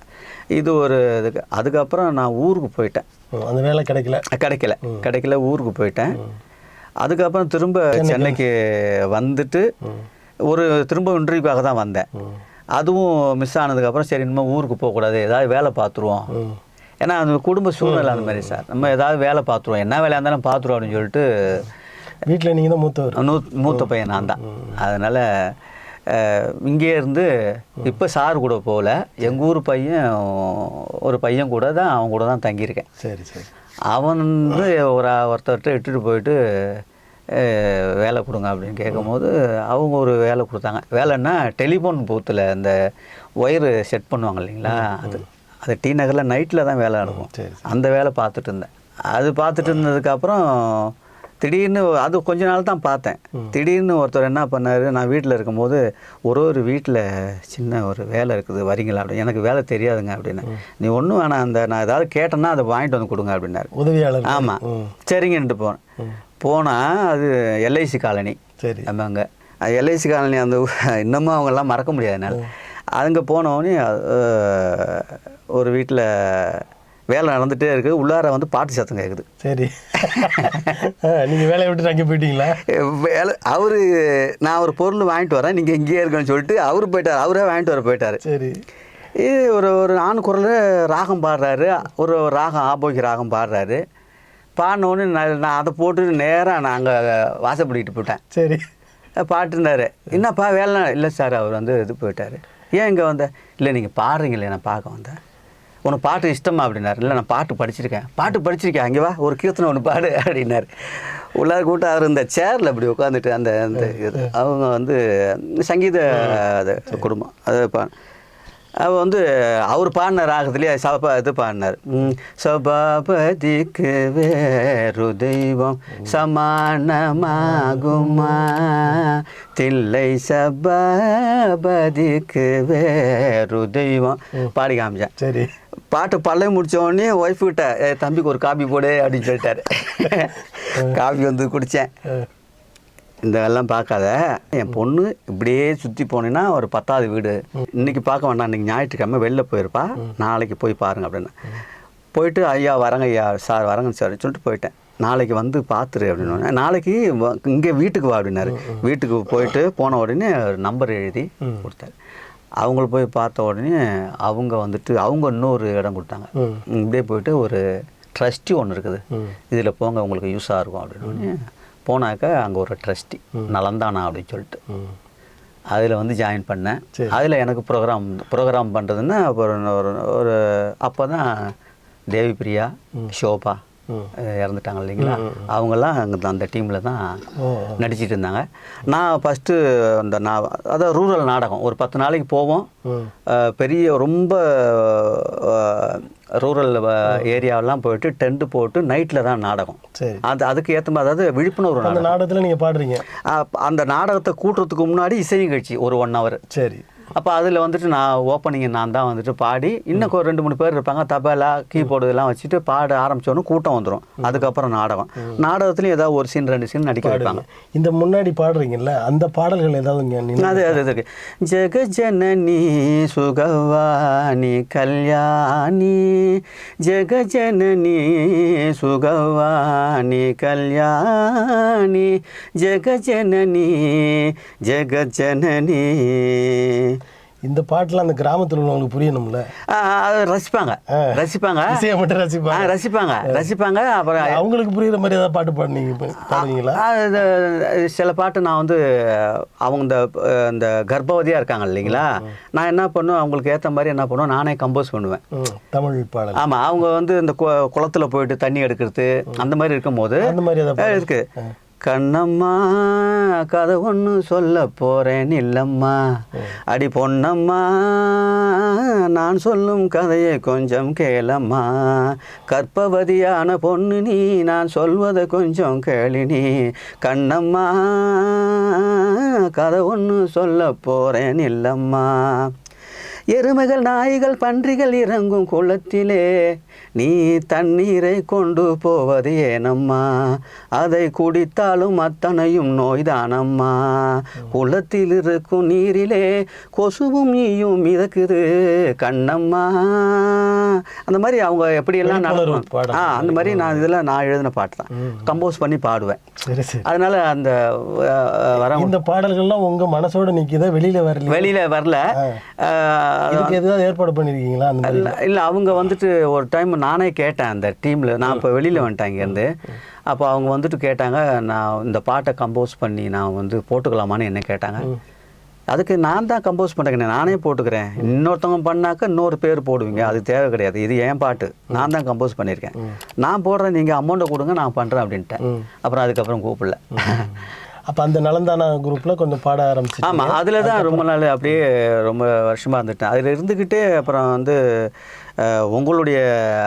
இது ஒரு இதுக்கு. அதுக்கப்புறம் நான் ஊருக்கு போயிட்டேன். அந்த வேலை கிடைக்கல ஊருக்கு போயிட்டேன். அதுக்கப்புறம் திரும்ப சென்னைக்கு வந்துட்டு திரும்ப இன்டர்வியூக்காக தான் வந்தேன். அதுவும் மிஸ் ஆனதுக்கப்புறம் சரி இனிமேல் ஊருக்கு போகக்கூடாது, ஏதாவது வேலை பார்த்துருவோம். ஏன்னா அந்த குடும்ப சூழ்நிலை அந்த மாதிரி சார், நம்ம ஏதாவது வேலை பார்த்துருவோம், என்ன வேலையாக இருந்தாலும் பார்த்துருவோம் அப்படின்னு சொல்லிட்டு. வீட்டில் நீங்கள் தான் மூத்த பையன் நான் தான். அதனால் இங்கே இருந்து இப்போ சார் கூட போகல, எங்கள் ஊர் பையன் ஒரு பையன் கூட தான், அவன் கூட தான் தங்கியிருக்கேன். சரி சரி. அவன் வந்து ஒருத்தர்கிட்ட இட்டுட்டு போயிட்டு வேலை கொடுங்க அப்படின்னு கேட்கும்போது அவங்க ஒரு வேலை கொடுத்தாங்க. வேலைன்னா டெலிஃபோன் பூத்தில் அந்த ஒயரு செட் பண்ணுவாங்க இல்லைங்களா, அது டி நகரில் நைட்டில் தான் வேலை நடக்கும். அந்த வேலை பார்த்துட்டு இருந்தேன். அது பார்த்துட்டு இருந்ததுக்கப்புறம் திடீர்னு அது கொஞ்ச நாள் தான் பார்த்தேன். திடீர்னு ஒருத்தர் என்ன பண்ணார், நான் வீட்டில் இருக்கும்போது ஒரு வீட்டில் சின்ன ஒரு வேலை இருக்குது வரீங்களா அப்படின்னு. எனக்கு வேலை தெரியாதுங்க அப்படின்னு. நீ ஒன்றும் வேணாம், நான் ஏதாவது கேட்டேன்னா அதை வாங்கிட்டு வந்து கொடுங்க அப்படின்னாரு உதவியாளர். ஆமாம் சரிங்கன்ட்டு போனால் அது எல்ஐசி காலனி. சரி. ஆமாங்க, எல்ஐசி காலனி அந்த இன்னமும் அவங்கெல்லாம் மறக்க முடியாது என்னால். அங்கே போனோடனே ஒரு வீட்டில் வேலை நடந்துகிட்டே இருக்குது, உள்ளார வந்து பாட்டு சத்தம் கேட்குது. சரி. நீங்கள் வேலையை விட்டு அங்கே போயிட்டீங்களா? நான் ஒரு பொருள் வாங்கிட்டு வரேன், நீங்கள் இங்கேயே இருக்குன்னு சொல்லிட்டு அவர் போயிட்டார். அவரே வாங்கிட்டு வர போயிட்டார். சரி. இது ஒரு ஆண் குரல் ராகம் பாடுறாரு, ஒரு ராகம் ஆபோகி ராகம் பாடுறாரு. பாடினோன்னு நான் அதை போட்டு நேராக நான் அங்கே வாசப்படிக்கிட்டு போயிட்டேன். சரி. பாட்டுருந்தார். என்னப்பா வேலை? இல்லை சார், அவர் வந்து இது போயிட்டார். ஏன் இங்கே வந்தேன்? இல்லை நீங்கள் பாடுறீங்களே, நான் பார்க்க வந்தேன். உனக்கு பாட்டு இஷ்டமா அப்படின்னாரு. இல்லை நான் பாட்டு படிச்சிருக்கேன், அங்கே வா ஒரு கீர்த்தனை ஒன்று பாடு அப்படின்னாரு. உள்ளார கூட்ட அவர் இந்த சேரில் அப்படி உட்காந்துட்டு அந்த அவங்க வந்து சங்கீத குடும்பம் அது அவள் வந்து அவர் பாடின ராகத்துலேயே இது பாடினார். சபாபதிக்கு வேறு தெய்வம் சமானமாகுமா, தில்லை சபாபதிக்கு வேறு தெய்வம் பாடி காமிச்சேன். சரி. பாட்டு பழைய முடிச்ச உடனே ஒய்ஃபுக்கிட்ட தம்பிக்கு ஒரு காபி போடு அப்படின்னு சொல்லிட்டாரு. காபி வந்து குடித்தேன். இந்த எல்லாம் பார்க்காத, என் பொண்ணு இப்படியே சுற்றி போனீங்கன்னா ஒரு 10வது வீடு, இன்றைக்கி பார்க்க வேண்டாம், இன்றைக்கி ஞாயிற்றுக்கிழமை வெளில போயிருப்பா, நாளைக்கு போய் பாருங்க அப்படின்னு. போயிட்டு ஐயா வரங்க ஐயா சார் வரங்க சார் சொல்லிட்டு போயிட்டேன். நாளைக்கு வந்து பார்த்துரு அப்படின்னு. நாளைக்கு இங்கே வீட்டுக்கு வா அப்படின்னாரு. வீட்டுக்கு போயிட்டு போன உடனே ஒரு நம்பர் எழுதி கொடுத்தாரு. அவங்கள போய் பார்த்த உடனே அவங்க வந்துட்டு அவங்க இன்னொரு இடம் கொடுத்தாங்க. இப்படியே போயிட்டு ஒரு ட்ரஸ்டி ஒன்று இருக்குது, இதில் போங்க உங்களுக்கு யூஸாக இருக்கும் அப்படின்னு. போனாக்கா அங்கே ஒரு ட்ரஸ்டி நலந்தானா அப்படின்னு சொல்லிட்டு அதில் வந்து ஜாயின் பண்ணேன். அதில் எனக்கு ப்ரோக்ராம் பண்ணுறதுன்னா ஒரு அப்போ தான் தேவி பிரியா, ஷோபா இறந்துட்டாங்க இல்லைங்களா, அவங்கெல்லாம் அங்கே அந்த டீமில் தான் நடிச்சிட்டு இருந்தாங்க. நான் ஃபஸ்ட்டு அதாவது ரூரல் நாடகம் ஒரு 10 நாளைக்கு போவோம். பெரிய ரொம்ப ரூரல் ஏரியாவெல்லாம் போயிட்டு டென்ட் போட்டு நைட்டில் தான் நாடகம். அதுக்கு ஏற்ற மாதிரி, அதாவது விழிப்புணர்வு நாடகத்தில் நீங்கள் பாடுறீங்க. அந்த நாடகத்தை கூட்டுறதுக்கு முன்னாடி இசை நிகழ்ச்சி ஒரு 1 hour. சரி. அப்போ அதில் வந்துட்டு நான் ஓப்பனிங் நான் தான் வந்துட்டு பாடி, இன்னும் ஒரு 2-3 பேர் இருப்பாங்க, தபலா கீபோர்டு இதெல்லாம் வச்சுட்டு பாட ஆரம்பித்தோன்னு கூட்டம் வந்துடும். அதுக்கப்புறம் நாடகத்துலேயும் ஏதாவது ஒரு சீன் 2 சீன் நடிக்க வைப்பாங்க. இந்த முன்னாடி பாடுறீங்கல்ல, அந்த பாடல்கள் ஏதாவது அது இருக்கு. ஜெகஜனனி சுகவாணி கல்யாணி, ஜெகஜனனி சுகவாணி கல்யாணி, ஜெகஜனனி ஜெகஜனனி. இந்த பாட்டில் அந்த கிராமத்தில் உள்ளவங்களுக்கு புரியணும்ல, அது ரசிப்பாங்க. இசையை மட்டும் ரசிப்பாங்க. அப்புறம் அவங்களுக்கு புரியுற மாதிரி ஏதாவது பாட்டு பாடுவீங்களா? சில பாட்டு நான் வந்து அவங்க இந்த கர்ப்பவதியாக இருக்காங்க இல்லைங்களா, நான் என்ன பண்ணுவேன், அவங்களுக்கு ஏற்ற மாதிரி என்ன பண்ணுவேன், நானே கம்போஸ் பண்ணுவேன் தமிழ் பாடல். ஆமாம், அவங்க வந்து இந்த குளத்தில் போயிட்டு தண்ணி எடுக்கிறது அந்த மாதிரி இருக்கும்போது அந்த மாதிரி இருக்கு. கண்ணம்மா கதை ஒன்று சொல்ல போகிறேன் இல்லம்மா, அடி பொன்னம்மா நான் சொல்லும் கதையை கொஞ்சம் கேளம்மா, கற்பவதியான பொண்ணு நீ நான் சொல்வதை கொஞ்சம் கேளினி, கண்ணம்மா கதை ஒன்று சொல்ல போகிறேன் இல்லம்மா. எருமைகள் நாய்கள் பன்றிகள் இறங்கும் குளத்திலே நீ தண்ணீரை கொண்டு போவது ஏனம்மா, அதை குடித்தாலும் அத்தனையும் நோய்தானம்மா, குளத்தில் இருக்கும் நீரிலே கொசுவும் நீயும் மிதக்குது கண்ணம்மா. அந்த மாதிரி அவங்க எப்படியெல்லாம் நடக்கும். அந்த மாதிரி இதெல்லாம் நான் எழுதின பாட்டு தான், கம்போஸ் பண்ணி பாடுவேன். அதனால அந்த இந்த பாடல்கள்லாம் உங்க மனசோட நிற்கிதா, வெளியில வரல? இதுக்கு எதாவது ஏற்பாடு பண்ணியிருக்கீங்களா? இல்லை, அவங்க வந்துட்டு ஒரு டைம் நானே கேட்டேன் அந்த டீமில், நான் இப்போ வெளியில் வந்துட்டேன் இங்கேருந்து. அப்போ அவங்க வந்துட்டு கேட்டாங்க, நான் இந்த பாட்டை கம்போஸ் பண்ணி நான் வந்து போட்டுக்கலாமான்னு என்ன கேட்டாங்க. அதுக்கு நான் தான் கம்போஸ் பண்ணுறேன், நானே போட்டுக்கிறேன், இன்னொருத்தவங்க பண்ணாக்க இன்னொரு பேர் போடுவீங்க, அது தேவை கிடையாது, இது என் பாட்டு, நான் தான் கம்போஸ் பண்ணியிருக்கேன், நான் போடுறேன், நீங்கள் அமௌண்ட்டை கொடுங்க நான் பண்ணுறேன் அப்படின்ட்டேன். அப்புறம் அதுக்கப்புறம் கூப்பிடல. அப்போ அந்த நலந்தானா குரூப்பில் கொஞ்சம் பாட ஆரம்பிச்சு? ஆமாம், அதில் தான் ரொம்ப நாள் அப்படியே ரொம்ப வருஷமாக இருந்துட்டேன். அதில் இருந்துக்கிட்டே அப்புறம் வந்து உங்களுடைய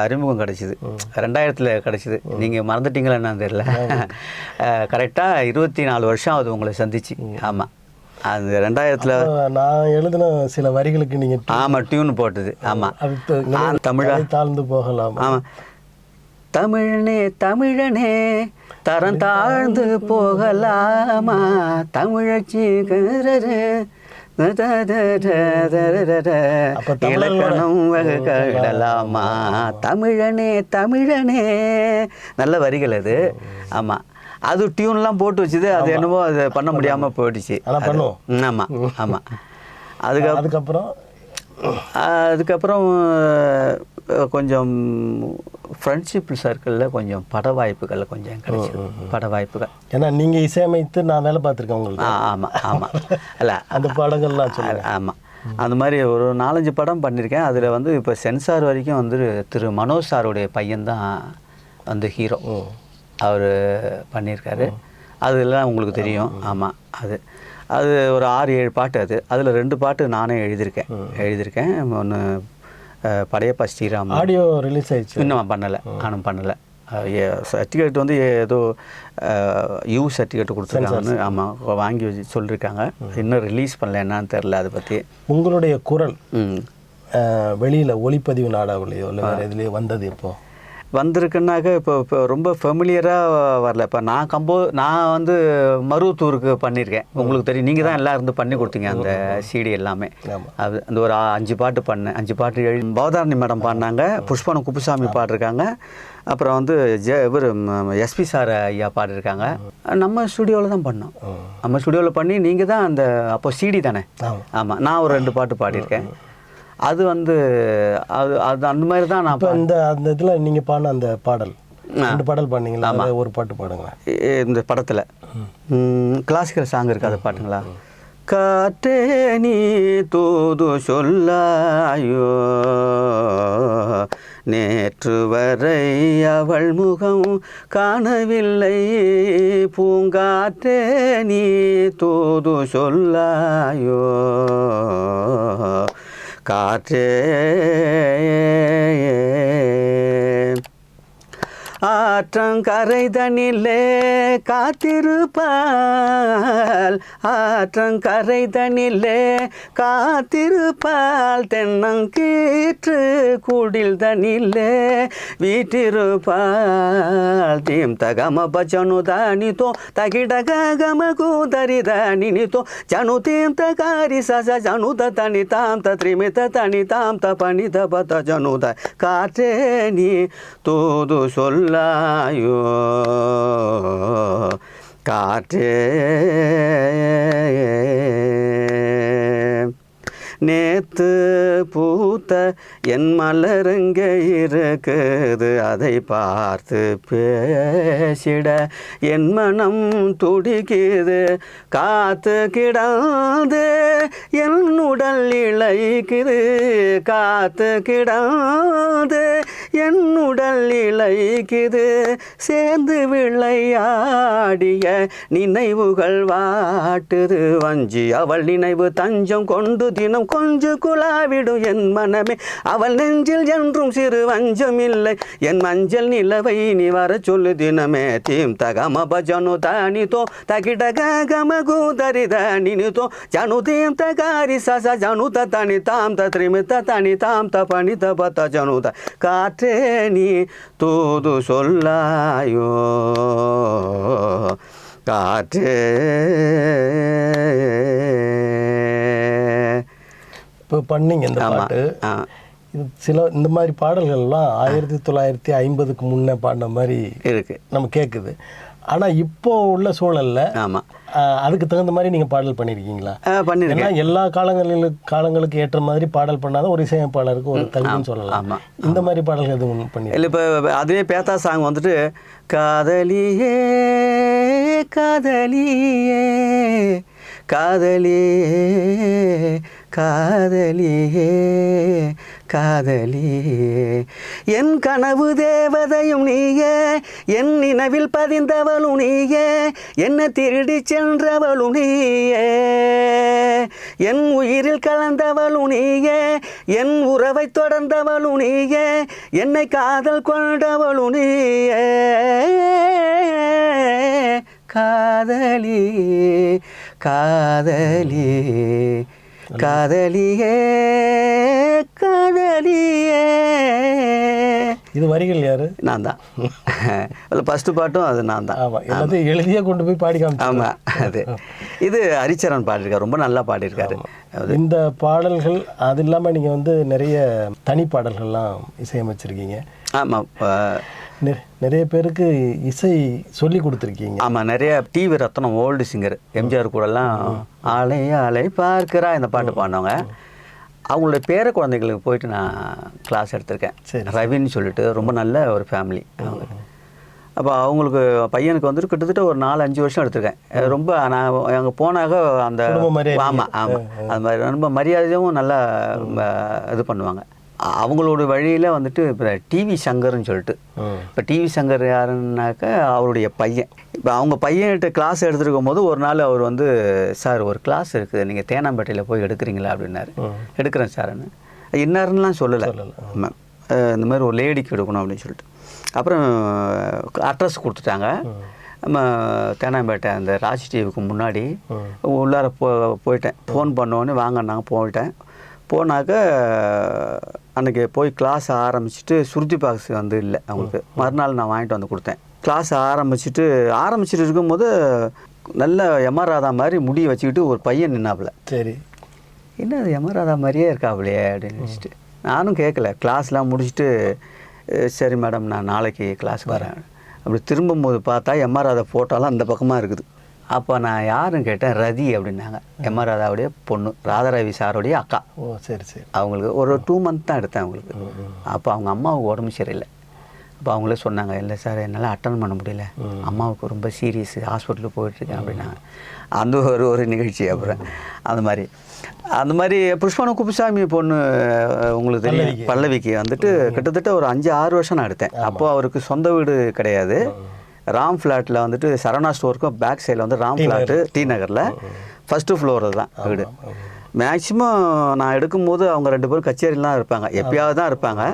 அறிமுகம் கிடச்சிது, 2000 கிடச்சிது. நீங்கள் மறந்துட்டீங்களா என்னன்னு தெரியல. கரெக்டாக 24 வருஷம் ஆகுது உங்களை சந்திச்சு. ஆமாம், அது 2000 நான் எழுதின சில வரிகளுக்கு நீங்கள் டியூன் போட்டது. ஆமாம், தமிழா தாழ்ந்து போகலாம். ஆமாம், தமிழனே தரம் தாழ்ந்து போகலாமா, தமிழச்சி இலக்கணம் வகுக்கலாமா, தமிழனே நல்ல வரிகள் அது. ஆமாம், அது டியூன்லாம் போட்டு வச்சுது, அது என்னமோ அது பண்ண முடியாமல் போயிடுச்சு. ஆமாம். அதுக்கப்புறம் கொஞ்சம் ஃப்ரெண்ட்ஷிப் சர்க்கிளில் கொஞ்சம் பட வாய்ப்புகள் கொஞ்சம் கிடைச்சிது. பட வாய்ப்புகள் ஏன்னா நீங்கள் இசையமைத்து நான் வேலை பார்த்துருக்கேன் உங்களுக்கு. ஆமாம் இல்லை அந்த படங்கள்லாம் சொல்லுங்கள். ஆமாம், அந்த மாதிரி ஒரு 4-5 படம் பண்ணியிருக்கேன். அதில் வந்து இப்போ சென்சார் வரைக்கும் வந்து திரு மனோஜ் சாருடைய பையன்தான் வந்து ஹீரோ, அவர் பண்ணியிருக்காரு. அதெல்லாம் உங்களுக்கு தெரியும். ஆமாம், அது ஒரு 6-7 பாட்டு. அதில் 2 பாட்டு நானே எழுதியிருக்கேன். ஒன்று படையப்பா ஸ்ரீராம். ஆடியோ ரிலீஸ் ஆயிடுச்சு? இன்னும் பண்ணலை. சர்டிஃபிகேட் வந்து ஏதோ யூ சர்டிஃபிகேட் கொடுத்துருக்காங்கன்னு. ஆமாம், வாங்கி வச்சு சொல்லியிருக்காங்க. இன்னும் ரிலீஸ் பண்ணல, என்னன்னு தெரில அதை பற்றி. உங்களுடைய குரல் வெளியில் ஒளிப்பதிவு நாடாவிலையோ இல்லை வேறு இதுலேயோ வந்தது எப்போ? வந்திருக்குன்னாக்க இப்போ ரொம்ப ஃபெமிலியராக வரல. இப்போ நான் வந்து மருவத்தூருக்கு பண்ணியிருக்கேன். உங்களுக்கு தெரியும், நீங்கள் தான் எல்லாம் இருந்து பண்ணி கொடுத்தீங்க அந்த சிடி எல்லாமே. அது அந்த ஒரு 5 பாட்டு பண்ணேன். 5 பாட்டு பவதாரணி மேடம் பாடினாங்க, புஷ்பனம் குப்புசாமி பாடிருக்காங்க, அப்புறம் வந்து இவர் எஸ்பி சார் ஐயா பாடிருக்காங்க. நம்ம ஸ்டுடியோவில் தான் பண்ணோம். நம்ம ஸ்டுடியோவில் பண்ணி நீங்கள் தான் அந்த அப்போ சிடி தானே? ஆமாம், நான் ஒரு 2 பாட்டு பாடியிருக்கேன். அது வந்து அது அந்த மாதிரி தான் நான் இப்போ அந்த இதில் நீங்கள் பாடின அந்த பாடல் 2 பாடல் பாடினீங்களா? ஒரு பாட்டு பாடுங்களா இந்த படத்தில். கிளாசிக்கல் சாங் இருக்குது, அதை பாட்டுங்களா? காற்றே நீ தூது சொல்லாயோ, நேற்று வரை அவள் முகம் காணவில்லை, பூங்காற்றே நீ தூது சொல்லாயோ, காற்றே ஆற்றங்கரைதனிலே காத்திருப்பாள், ஆற்றங்கரைதனிலே காத்திருப்பாள், தென்னங்கீற்று குடில் தனிலே வீட்டிருப்பாள், தீம் தகம பஜனு தானிதோ தகிடக கம கூதரி தானினிதோ ஜனு தீம் தகாரி சச ஜனு தனி தாம் திரிமித தனி தாம் தபனி தபத ஜனுத காற்றே நீ தூது சொல்லாயோ, காற்றே நேத்து பூத்த என் மலருங்க இருக்குது, அதை பார்த்து பேசிட என் மனம் துடிக்குது, காத்து கிடாது என் உடல் இழைக்குது, காத்து கிடாது என் உடல் இழைக்குது, சேர்ந்து விளையாடிய நினைவுகள் வாட்டுது, வஞ்சி அவள் நினைவு தஞ்சம் கொண்டு தினம் கொஞ்சு குழாவிடும் என் மனமே, அவள் நெஞ்சில் என்றும் சிறு வஞ்சம் இல்லை, என் மஞ்சள் நிலவை நீ வர சொல்லு தினமே, தீம் தகம பஜனு தானிதோ தகிடக கம கூதரி தானினிதோ ஜனு தீம் தகாரி சச ஜனு தனி தாம் திரிமித தனி தாம் தபனி தபத ஜனுத காற்றே நீ தூது சொல்லாயோ, காற்றே. இப்போ பண்ணீங்க இந்த பாட்டு. சில இந்த மாதிரி பாடல்கள்லாம் 1950க்கு முன்னே பாடின மாதிரி இருக்கு, நம்ம கேட்குது. ஆனால் இப்போ உள்ள சூழல்ல அதுக்கு தகுந்த மாதிரி நீங்கள் பாடல் பண்ணியிருக்கீங்களா? பண்ணிருக்கேன். எல்லா காலங்களுக்கு ஏற்ற மாதிரி பாடல் பண்ணாதான் ஒரு இசையமைப்பாளருக்கு ஒரு தகுதின்னு சொல்லலாம். இந்த மாதிரி பாடல்கள் எதுவும் பண்ணி இல்லை. இப்போ அதுவே பேத்தா சாங் வந்துட்டு காதலியே காதலியே காதலியே காதலியே காதலியே என் கனவு தேவதையும் நீயே, என் நினைவில் பதிந்தவளும் நீயே, என்னை திருடி சென்றவளும் நீயே, என் உயிரில் கலந்தவளும் நீயே, என் உறவை தொடர்ந்தவளும் நீயே, என்னை காதல் கொண்டவளும் நீயே, காதலி காதலி காதலியே காதலியே. இது வரிகள் யாரு? நான் தான். அதில் ஃபஸ்ட்டு பாட்டும் அது நான் தான். ஆமாம், எல்லாத்தையும் எழுதியே கொண்டு போய் பாடி காமிச்சேன். ஆமாம், அது இது ஹரிச்சரன் பாடியிருக்காரு, ரொம்ப நல்லா பாடியிருக்காரு. இந்த பாடல்கள் அது இல்லாமல் நீங்கள் வந்து நிறைய தனி பாடல்கள்லாம் இசையமைச்சிருக்கீங்க. ஆமாம், நிறைய பேருக்கு இசை சொல்லி கொடுத்துருக்கீங்க. ஆமாம், நிறைய டிவி ரத்னம் ஓல்டு சிங்கர் எம்ஜிஆர் கூடலாம் ஆலை ஆலை பார்க்கிறா இந்த பாட்டு பாடினவங்க. அவங்களுடைய பேர குழந்தைகளுக்கு போயிட்டு நான் கிளாஸ் எடுத்திருக்கேன். ரவின்னு சொல்லிட்டு ரொம்ப நல்ல ஒரு ஃபேமிலி அவங்க. அப்போ அவங்களுக்கு பையனுக்கு வந்துட்டு கிட்டத்தட்ட ஒரு 4-5 வருஷம் எடுத்திருக்கேன். ரொம்ப நான் அங்கே போனாக அந்த ஆமாம் ஆமாம் அது மாதிரி ரொம்ப மரியாதையும் நல்லா இது பண்ணுவாங்க. அவங்களோட வழியில் வந்துட்டு இப்போ டிவி சங்கர்னு சொல்லிட்டு, இப்போ டிவி சங்கர் யாருன்னாக்கா அவருடைய பையன். இப்போ அவங்க பையன்கிட்ட கிளாஸ் எடுத்துருக்கும் போது ஒரு நாள் அவர் வந்து, சார் ஒரு கிளாஸ் இருக்குது, நீங்கள் தேனாம்பேட்டையில் போய் எடுக்கிறீங்களா அப்படின்னாரு. எடுக்கிறேன் சார்ன்னு. இன்னாருன்னெலாம் சொல்லலை, இந்த மாதிரி ஒரு லேடிக்கு எடுக்கணும் அப்படின்னு சொல்லிட்டு. அப்புறம் அட்ரஸ் கொடுத்துட்டாங்க. நம்ம தேனாம்பேட்டை அந்த ராஜ் டிவிக்கு முன்னாடி உள்ளார போயிட்டேன். ஃபோன் பண்ணோன்னே வாங்கினாங்க. போயிட்டேன். போனாக்க அன்றைக்கி போய் கிளாஸ் ஆரம்பிச்சுட்டு சுருதி பாக்ஸ் வந்து இல்லை அவங்களுக்கு. மறுநாள் நான் வாங்கிட்டு வந்து கொடுத்தேன். கிளாஸ் ஆரம்பிச்சுட்டு இருக்கும்போது நல்ல எம்ஆர் ராதா மாதிரி முடியை வச்சுக்கிட்டு ஒரு பையன் நின்னாப்புல. சரி, என்ன அது எம்ஆர் ராதா மாதிரியே இருக்காப்புலையே அப்படின்னு வச்சுட்டு நானும் கேட்கல. கிளாஸ்லாம் முடிச்சுட்டு சரி மேடம் நான் நாளைக்கு கிளாஸுக்கு வரேன். அப்படி திரும்பும்போது பார்த்தா எம்ஆர் ராதா ஃபோட்டோலாம் அந்த பக்கமாக இருக்குது. அப்போ நான் யாருன்னு கேட்டேன். ரதி அப்படின்னாங்க. எம்ஆர் ராதாவுடைய பொண்ணு, ராதாரவி சாருடைய அக்கா. ஓ சரி சரி. அவங்களுக்கு ஒரு 2 மந்த் தான் எடுத்தேன் அவங்களுக்கு. அப்போ அவங்க அம்மாவுக்கு உடம்பு சரியில்லை. அப்போ அவங்களே சொன்னாங்க, இல்லை சார் என்னால் அட்டன் பண்ண முடியல, அம்மாவுக்கு ரொம்ப சீரியஸ், ஹாஸ்பிட்டலுக்கு போயிட்டுருக்கேன் அப்படின்னாங்க. அந்த ஒரு நிகழ்ச்சி. அப்புறம் அந்த மாதிரி புஷ்பவனம் குப்புசாமி பொண்ணு உங்களுக்கு தெரியும், பல்லவிக்கு வந்துட்டு கிட்டத்தட்ட ஒரு 5-6 வருஷம் நான் எடுத்தேன். அப்போது அவருக்கு சொந்த வீடு கிடையாது. ராம் ஃப்ளாட்டில் வந்துட்டு சரவணா ஸ்டோருக்கும் பேக் சைடில் வந்து ராம் ஃப்ளாட்டு டி நகரில் ஃபஸ்ட்டு ஃப்ளோரில் தான் வீடு. மேக்ஸிமம் நான் எடுக்கும்போது அவங்க 2 பேரும் கச்சேரிலாம் இருப்பாங்க, எப்பயாவது தான் இருப்பாங்க.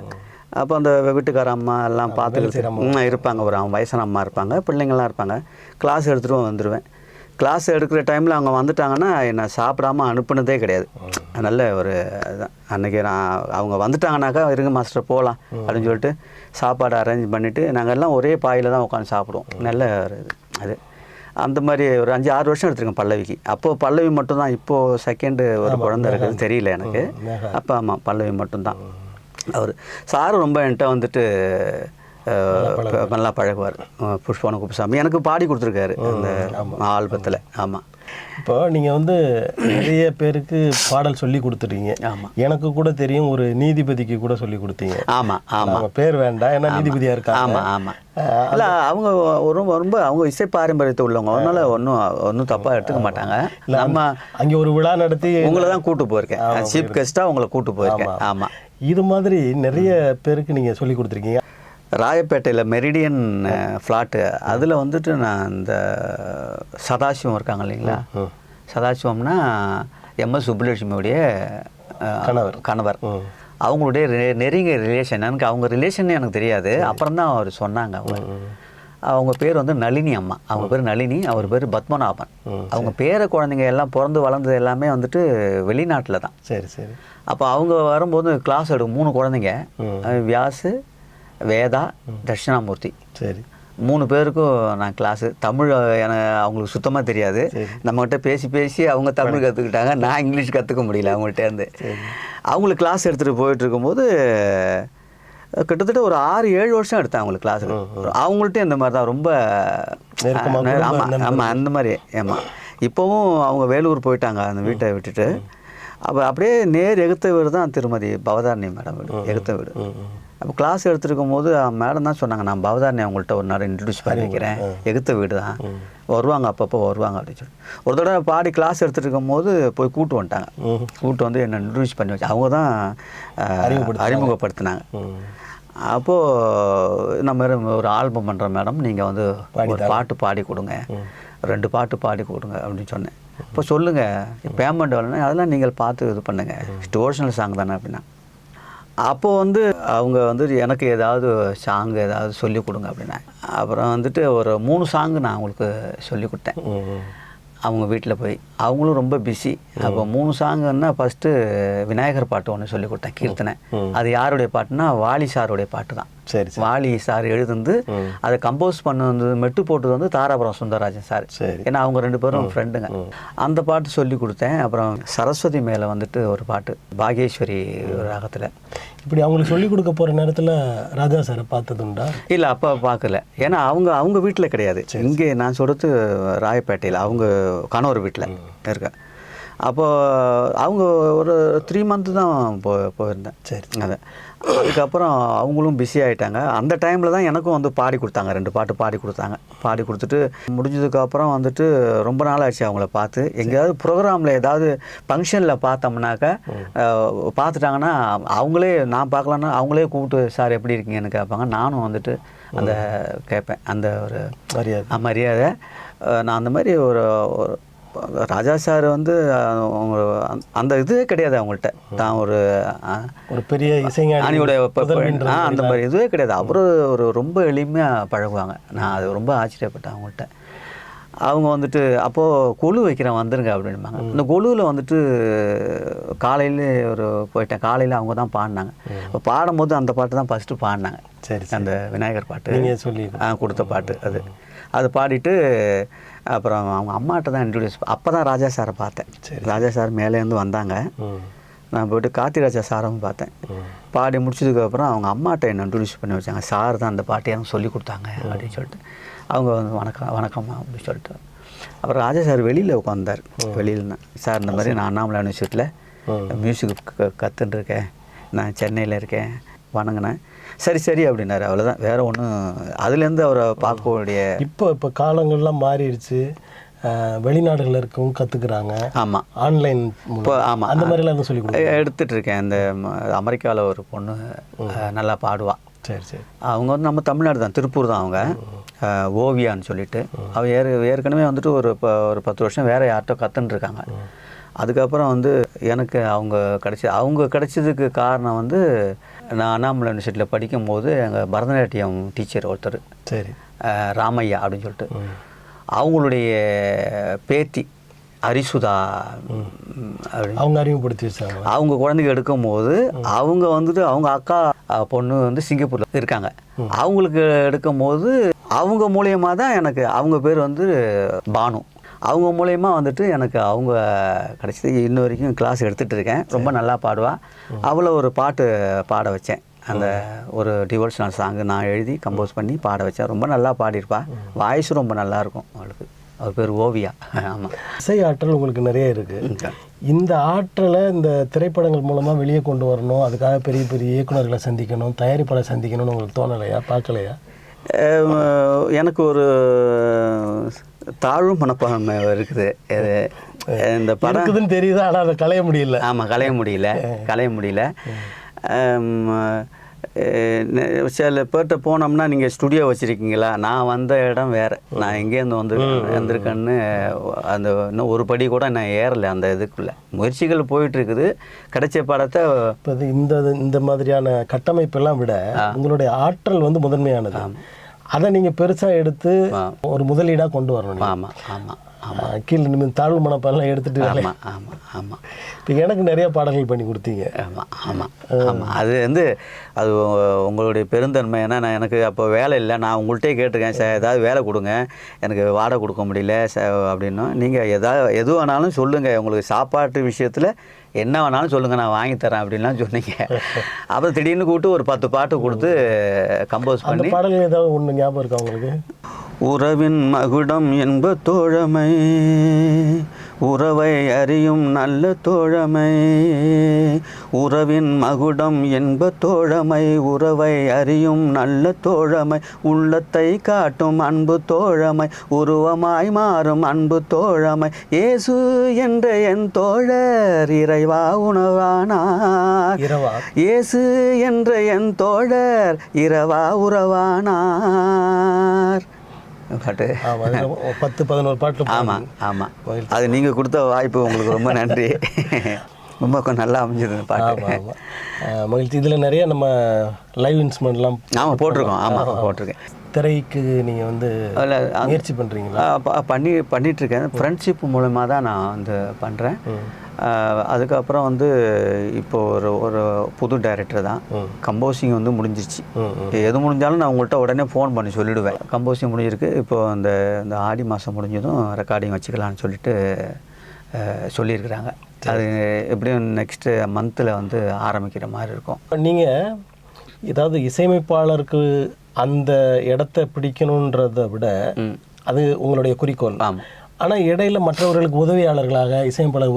அப்போ அந்த வீட்டுக்கார அம்மா எல்லாம் பார்த்துக்கிட்டு இருப்பாங்க. ஒரு அவங்க வயசான அம்மா இருப்பாங்க, பிள்ளைங்கள்லாம் இருப்பாங்க. கிளாஸ் எடுத்துகிட்டு வந்துடுவேன். கிளாஸ் எடுக்கிற டைமில் அவங்க வந்துட்டாங்கன்னா என்னை சாப்பிடாமல் அனுப்புனதே கிடையாது. நல்ல ஒரு இதுதான். அன்றைக்கி அவங்க வந்துட்டாங்கனாக்கா இருங்க மாஸ்டர் போகலாம் அப்படின்னு சொல்லிட்டு சாப்பாடு அரேஞ்ச் பண்ணிவிட்டு நாங்கள் எல்லாம் ஒரே பாயில் தான் உட்காந்து சாப்பிடுவோம். நல்ல ஒரு இது அது. அந்த மாதிரி ஒரு 5-6 வருஷம் எடுத்துருக்கேன் பல்லவிக்கு. அப்போது பல்லவி மட்டும்தான். இப்போது செகண்டு ஒரு குழந்தை இருக்குது தெரியல எனக்கு. அப்போ ஆமாம் பல்லவி மட்டும்தான். அவர் சாரும் ரொம்ப என்கிட்ட வந்துட்டு நல்லா பழகுவார். புஷ்பவனம் குப்புசாமி எனக்கு பாடி கொடுத்துருக்காரு அந்த ஆல்பத்தில். ஆமாம். இப்போ நீங்கள் வந்து நிறைய பேருக்கு பாடல் சொல்லி கொடுத்துட்டீங்க. ஆமாம். எனக்கு கூட தெரியும், ஒரு நீதிபதிக்கு கூட சொல்லி கொடுத்தீங்க. ஆமாம் ஆமாம். பேர் வேண்டாம், ஏன்னா நீதிபதியாக இருக்காங்க. ஆமாம் ஆமாம். இல்லை அவங்க ரொம்ப அவங்க இசை பாரம்பரியத்தை உள்ளவங்க, அதனால ஒன்றும் தப்பாக எடுத்துக்க மாட்டாங்க. நம்ம அங்கே ஒரு விழா நடத்தி உங்களை தான் கூப்பிட்டு போயிருக்கேன், சீஃப் கெஸ்ட்டாக உங்களை கூப்பிட்டு போயிருக்கேன். ஆமாம். இது மாதிரி நிறைய பேருக்கு நீங்கள் சொல்லி கொடுத்துருக்கீங்க. ராயப்பேட்டையில் மெரிடியன் ஃப்ளாட்டு அதில் வந்துட்டு நான் இந்த சதாசிவம் இருக்காங்க இல்லைங்களா, சதாசிவம்னா எம்எஸ் சுப்புலட்சுமியுடைய கணவர். அவங்களுடைய நெருங்கிய ரிலேஷன். எனக்கு அவங்க ரிலேஷன் எனக்கு தெரியாது, அப்புறம் தான் அவர் சொன்னாங்க. அவங்க பேர் வந்து நளினி அம்மா. அவங்க பேர் நளினி, அவர் பேர் பத்மநாபன். அவங்க பேர குழந்தைங்க எல்லாம் பிறந்து வளர்ந்தது எல்லாமே வந்துட்டு வெளிநாட்டில் தான். சரி சரி. அப்போ அவங்க வரும்போது கிளாஸ் எடுக்கும் 3 குழந்தைங்க, வியாசு, வேதா, தட்சிணாமூர்த்தி. சரி. 3 பேருக்கும் நான் கிளாஸு. தமிழ் எனக்கு அவங்களுக்கு சுத்தமாக தெரியாது. நம்மகிட்ட பேசி அவங்க தமிழ் கற்றுக்கிட்டாங்க, நான் இங்கிலீஷ் கற்றுக்க முடியல அவங்கள்ட்டேருந்து. அவங்களுக்கு கிளாஸ் எடுத்துகிட்டு போயிட்டு இருக்கும்போது கிட்டத்தட்ட ஒரு 6-7 வருஷம் எடுத்தேன் அவங்களுக்கு கிளாஸுக்கு. அவங்கள்ட்டையும் இந்த மாதிரி தான் ரொம்ப ஆமாம் அந்த மாதிரி. ஆமாம். இப்போவும் அவங்க வேலூர் போயிட்டாங்க அந்த வீட்டை விட்டுட்டு. அப்போ அப்படியே நேர் எகுத்த வீடு தான் திருமதி பவதாரணி மேடம் வீடு, எகுத்த வீடு. அப்போ கிளாஸ் எடுத்துருக்கும் போது மேடம் தான் சொன்னாங்க, நான் பவதாரணி அவங்கள்ட்ட ஒரு நேரம் இன்ட்ரடியூஸ் பண்ணி வைக்கிறேன், எகுத்த வீடு தான் வருவாங்க, அப்பப்போ வருவாங்க அப்படின்னு சொல்லி. ஒரு தடவை பாடி கிளாஸ் எடுத்துகிட்டு இருக்கும் போது போய் கூப்பிட்டு வந்துட்டாங்க. கூப்பிட்டு வந்து என்னை இன்ட்ரடியூஸ் பண்ணி வச்சு அவங்க தான் அறிமுகப்படுத்தினாங்க. அப்போது நம்ம ஒரு ஆல்பம் பண்ணுற மேடம், நீங்கள் வந்து ஒரு பாட்டு பாடி கொடுங்க, 2 பாட்டு பாடி கொடுங்க அப்படின்னு சொன்னேன். இப்போ சொல்லுங்கள் பேமெண்ட் வரலன்னா அதெல்லாம் நீங்கள் பார்த்து இது பண்ணுங்கள், டிவோஷனல் சாங் தானே அப்படின்னா. அப்போது வந்து அவங்க வந்து எனக்கு ஏதாவது சாங் ஏதாவது சொல்லிக் கொடுங்க அப்படின்னா. அப்புறம் வந்துட்டு ஒரு 3 சாங்கு நான் அவங்களுக்கு சொல்லி கொடுத்தேன் அவங்க வீட்டில் போய். அவங்களும் ரொம்ப பிஸி. அப்போ 3 சாங்குன்னா ஃபஸ்ட்டு விநாயகர் பாட்டு ஒன்று சொல்லி கொடுத்தேன், கீர்த்தனை. அது யாருடைய பாட்டுனா வாலி சாருடைய பாட்டு தான். சரி. வாலி சார் எழுதுந்து அதை கம்போஸ் பண்ணது மெட்டு போட்டது வந்து தாராபுரம் சுந்தரராஜன் சார். ஏன்னா அவங்க 2 பேரும் ஃப்ரெண்டுங்க. அந்த பாட்டு சொல்லி கொடுத்தேன். அப்புறம் சரஸ்வதி மேலே வந்துட்டு ஒரு பாட்டு பாகேஸ்வரி ராகத்தில். இப்படி அவங்களுக்கு சொல்லிக் கொடுக்க போகிற நேரத்தில் ராஜா சாரை பார்த்ததுண்டா? இல்லை, அப்போ பார்க்கல. ஏன்னா அவங்க வீட்டில் கிடையாது. இங்கே நான் சொல்கிறது ராயப்பேட்டையில் அவங்க கணவர் வீட்டில் இருக்கேன். அப்போது அவங்க ஒரு 3 மந்த்து தான் போயிருந்தேன். சரி. அதுக்கப்புறம் அவங்களும் பிஸி ஆகிட்டாங்க. அந்த டைமில் தான் எனக்கும் வந்து பாடி கொடுத்தாங்க, 2 பாட்டு பாடி கொடுத்தாங்க. பாடி கொடுத்துட்டு முடிஞ்சதுக்கப்புறம் வந்துட்டு ரொம்ப நாள் ஆச்சு அவங்கள பார்த்து. எங்கேயாவது ப்ரோக்ராமில் ஏதாவது ஃபங்க்ஷனில் பார்த்தோம்னாக்கா பார்த்துட்டாங்கன்னா அவங்களே, நான் பார்க்கலன்னா அவங்களே கூப்பிட்டு சார் எப்படி இருக்கீங்கன்னு கேட்பாங்க. நானும் வந்துட்டு அந்த கேட்பேன், அந்த ஒரு மரியாதை. நான் அந்த மாதிரி ஒரு ராஜா சார் வந்து அந்த இதுவே கிடையாது அவங்கள்ட்ட. தான் ஒரு பெரிய இசைஞானியோட அந்த மாதிரி இதுவே கிடையாது. அப்புறம் ரொம்ப எளிமையாக பழகுவாங்க. நான் அது ரொம்ப ஆச்சரியப்பட்டேன் அவங்கள்ட்ட. அவங்க வந்துட்டு அப்போது கொலு வைக்கிறேன் வந்துருங்க அப்படின்பாங்க. இந்த கொலுவில் வந்துட்டு காலையில் போயிட்டேன். காலையில் அவங்க தான் பாடினாங்க. இப்போ பாடும்போது அந்த பாட்டு தான் ஃபஸ்ட்டு பாடினாங்க. சரி, அந்த விநாயகர் பாட்டு நீங்கள் சொல்லி கொடுத்த பாட்டு அது பாடிட்டு அப்புறம் அவங்க அம்மாட்ட தான் இன்ட்ரடியூஸ். அப்போ தான் ராஜா சாரை பார்த்தேன். ராஜா சார் மேலேருந்து வந்தாங்க. நான் போய்ட்டு கார்த்திராஜா சாரும் பார்த்தேன். பாடி முடிச்சதுக்கப்புறம் அவங்க அம்மாட்ட என்ன இன்ட்ரடியூஸ் பண்ணி வச்சாங்க. சார் தான் அந்த பாட்டு எனக்கு சொல்லி கொடுத்தாங்க அப்படின்னு சொல்லிட்டு அவங்க வந்து வணக்கம்மா அப்படின்னு சொல்லிட்டு. அப்புறம் ராஜா சார் வெளியில் உட்காந்தார். வெளியில் தான் சார் இந்த மாதிரி நான் அண்ணாமலை யூனிவர்சிட்டியில் மியூசிக் கற்றுட்டுருக்கேன், நான் சென்னையில் இருக்கேன், வணங்கினேன். சரி அப்படின்னாரு. அவ்வளோதான், வேறு ஒன்றும். அதுலேருந்து அவரை பார்க்கக்கூடிய இப்போ காலங்கள்லாம் மாறிடுச்சு. வெளிநாடுகளில் இருக்கவும் கற்றுக்குறாங்க. ஆமாம், ஆன்லைன் இப்போ ஆமாம் அந்த மாதிரிலாம் சொல்லி எடுத்துகிட்டு இருக்கேன். இந்த அமெரிக்காவில் ஒரு பொண்ணு நல்லா பாடுவாள். சரி. அவங்க வந்து நம்ம தமிழ்நாடு தான், திருப்பூர் தான். அவங்க ஓவியான்னு சொல்லிட்டு அவள் ஏற்கனவே வந்துட்டு ஒரு 10 வருஷம் வேறு யார்கிட்ட கற்றுன்ட்ருக்காங்க. அதுக்கப்புறம் வந்து எனக்கு அவங்க கிடைச்சதுக்கு காரணம் வந்து நான் அண்ணாமலை யூனிவர்சிட்டியில் படிக்கும்போது எங்கள் பரதநாட்டியம் டீச்சர் ஒருத்தர், சரி, ராமையா அப்படின்னு சொல்லிட்டு, அவங்களுடைய பேத்தி அரிசுதா அவங்க அறிமுகப்படுத்தி வச்சாங்க. அவங்க குழந்தைங்க எடுக்கும்போது அவங்க வந்துட்டு அவங்க அக்கா பொண்ணு வந்து சிங்கப்பூரில் இருக்காங்க. அவங்களுக்கு எடுக்கும்போது அவங்க மூலியமாக தான் எனக்கு, அவங்க பேர் வந்து பானு, அவங்க மூலயமா வந்துட்டு எனக்கு அவங்க கிடச்சிது. இன்ன வரைக்கும் கிளாஸ் எடுத்துகிட்டு இருக்கேன். ரொம்ப நல்லா பாடுவாள். அவளை ஒரு பாட்டு பாட வச்சேன். அந்த ஒரு டிவோஷனல் சாங்கு நான் எழுதி கம்போஸ் பண்ணி பாட வச்சேன். ரொம்ப நல்லா பாடியிருப்பாள். வாய்ஸ் ரொம்ப நல்லாயிருக்கும் அவளுக்கு. அவர் பேர் ஓவியா. ஆமாம். இசை ஆற்றல் உங்களுக்கு நிறைய இருக்குது. இந்த ஆற்றலை இந்த திரைப்படங்கள் மூலமாக வெளியே கொண்டு வரணும், அதுக்காக பெரிய பெரிய இயக்குநர்களை சந்திக்கணும், தயாரிப்பாளரை சந்திக்கணும்னு உங்களுக்கு தோணலையா, பார்க்கலையா? எனக்கு ஒரு தாழ்வு மனப்பான்மை இருக்குது. இந்த படம் இருக்குதுன்னு தெரியுது, ஆனால் அதை களைய முடியல. ஆமாம், களைய முடியல. சில பேர்கிட்ட போனோம்னா நீங்கள் ஸ்டுடியோ வச்சுருக்கீங்களா, நான் வந்த இடம் வேறு, நான் எங்கேருந்து வந்திருக்கேன்னு அந்த இன்னும் ஒரு படி கூட நான் ஏறலை. அந்த இதுக்குள்ளே முயற்சிகள் போயிட்டுருக்குது. கிடைச்ச படத்தை இப்போ இந்த மாதிரியான கட்டமைப்பெல்லாம் விட உங்களுடைய ஆற்றல் வந்து முதன்மையானது. அதை நீங்கள் பெருசாக எடுத்து ஒரு முதலீடாக கொண்டு வரணும். ஆமாம். கீழே நிமிடம் தாழ்வு மனப்பெல்லாம் எடுத்துகிட்டு. ஆமாம். இப்போ எனக்கு நிறைய பாடல்கள் பண்ணி கொடுத்தீங்க. ஆமாம். அது வந்து அது உங்களுடைய பெருந்தன்மை. ஏன்னா நான் எனக்கு அப்போ வேலை இல்லை, நான் உங்கள்கிட்டே கேட்டிருக்கேன், சார் ஏதாவது வேலை கொடுங்க, எனக்கு வாடகை கொடுக்க முடியல அப்படின்னும். நீங்கள் எது வேணாலும் சொல்லுங்கள், உங்களுக்கு சாப்பாட்டு விஷயத்தில் என்ன வேணாலும் சொல்லுங்கள், நான் வாங்கி தரேன் அப்படின்லாம் சொன்னீங்க. அப்புறம் திடீர்னு கூப்பிட்டு ஒரு 10 பாட்டு கொடுத்து கம்போஸ் பண்ணி. பாடல்கள் ஏதாவது ஒன்று ஞாபகம் இருக்கா உங்களுக்கு? உறவின் மகுடம் என்ப தோழமை, உறவை அறியும் நல்ல தோழமை. உறவின் மகுடம் என்ப தோழமை, உறவை அறியும் நல்ல தோழமை. உள்ளத்தை காட்டும் அன்பு தோழமை, உருவமாய் மாறும் அன்பு தோழமை. இயேசு என்ற என் தோழர் இறைவா உணவானார். இயேசு என்ற என் தோழர் இரவா உறவானார். பாட்டு 10-11 பாட்டு. ஆமாம். அது நீங்கள் கொடுத்த வாய்ப்பு உங்களுக்கு ரொம்ப நன்றி. ரொம்ப நல்லா அமைஞ்சது பாட்டு. மகிழ்ச்சி. இதில் நிறைய நம்ம லைவ் இன்ஸ்ட்ருமெண்ட்லாம் போட்டிருக்கேன். திரைக்கு நீங்கள் வந்து முயற்சி பண்ணுறீங்களா? பண்ணிகிட்ருக்கேன். ஃப்ரெண்ட்ஷிப் மூலமாக தான் நான் வந்து பண்ணுறேன். அதுக்கப்புறம் வந்து இப்போது ஒரு புது டைரக்டர் தான். கம்போசிங் வந்து முடிஞ்சிருச்சு. எது முடிஞ்சாலும் நான் உங்கள்கிட்ட உடனே ஃபோன் பண்ணி சொல்லிவிடுவேன். கம்போசிங் முடிஞ்சிருக்கு. இப்போது இந்த ஆடி மாதம் முடிஞ்சதும் ரெக்கார்டிங் வச்சுக்கலான்னு சொல்லிட்டு சொல்லியிருக்கிறாங்க. அது எப்படியும் நெக்ஸ்ட்டு மந்தில் வந்து ஆரம்பிக்கிற மாதிரி இருக்கும். நீங்கள் ஏதாவது இசையமைப்பாளருக்கு அந்த இடத்த பிடிக்கணுன்றதை விட அது உங்களுடைய குறிக்கோள். ஆனால் இடையில மற்றவர்களுக்கு உதவியாளர்களாக, இசையமைப்பாளர்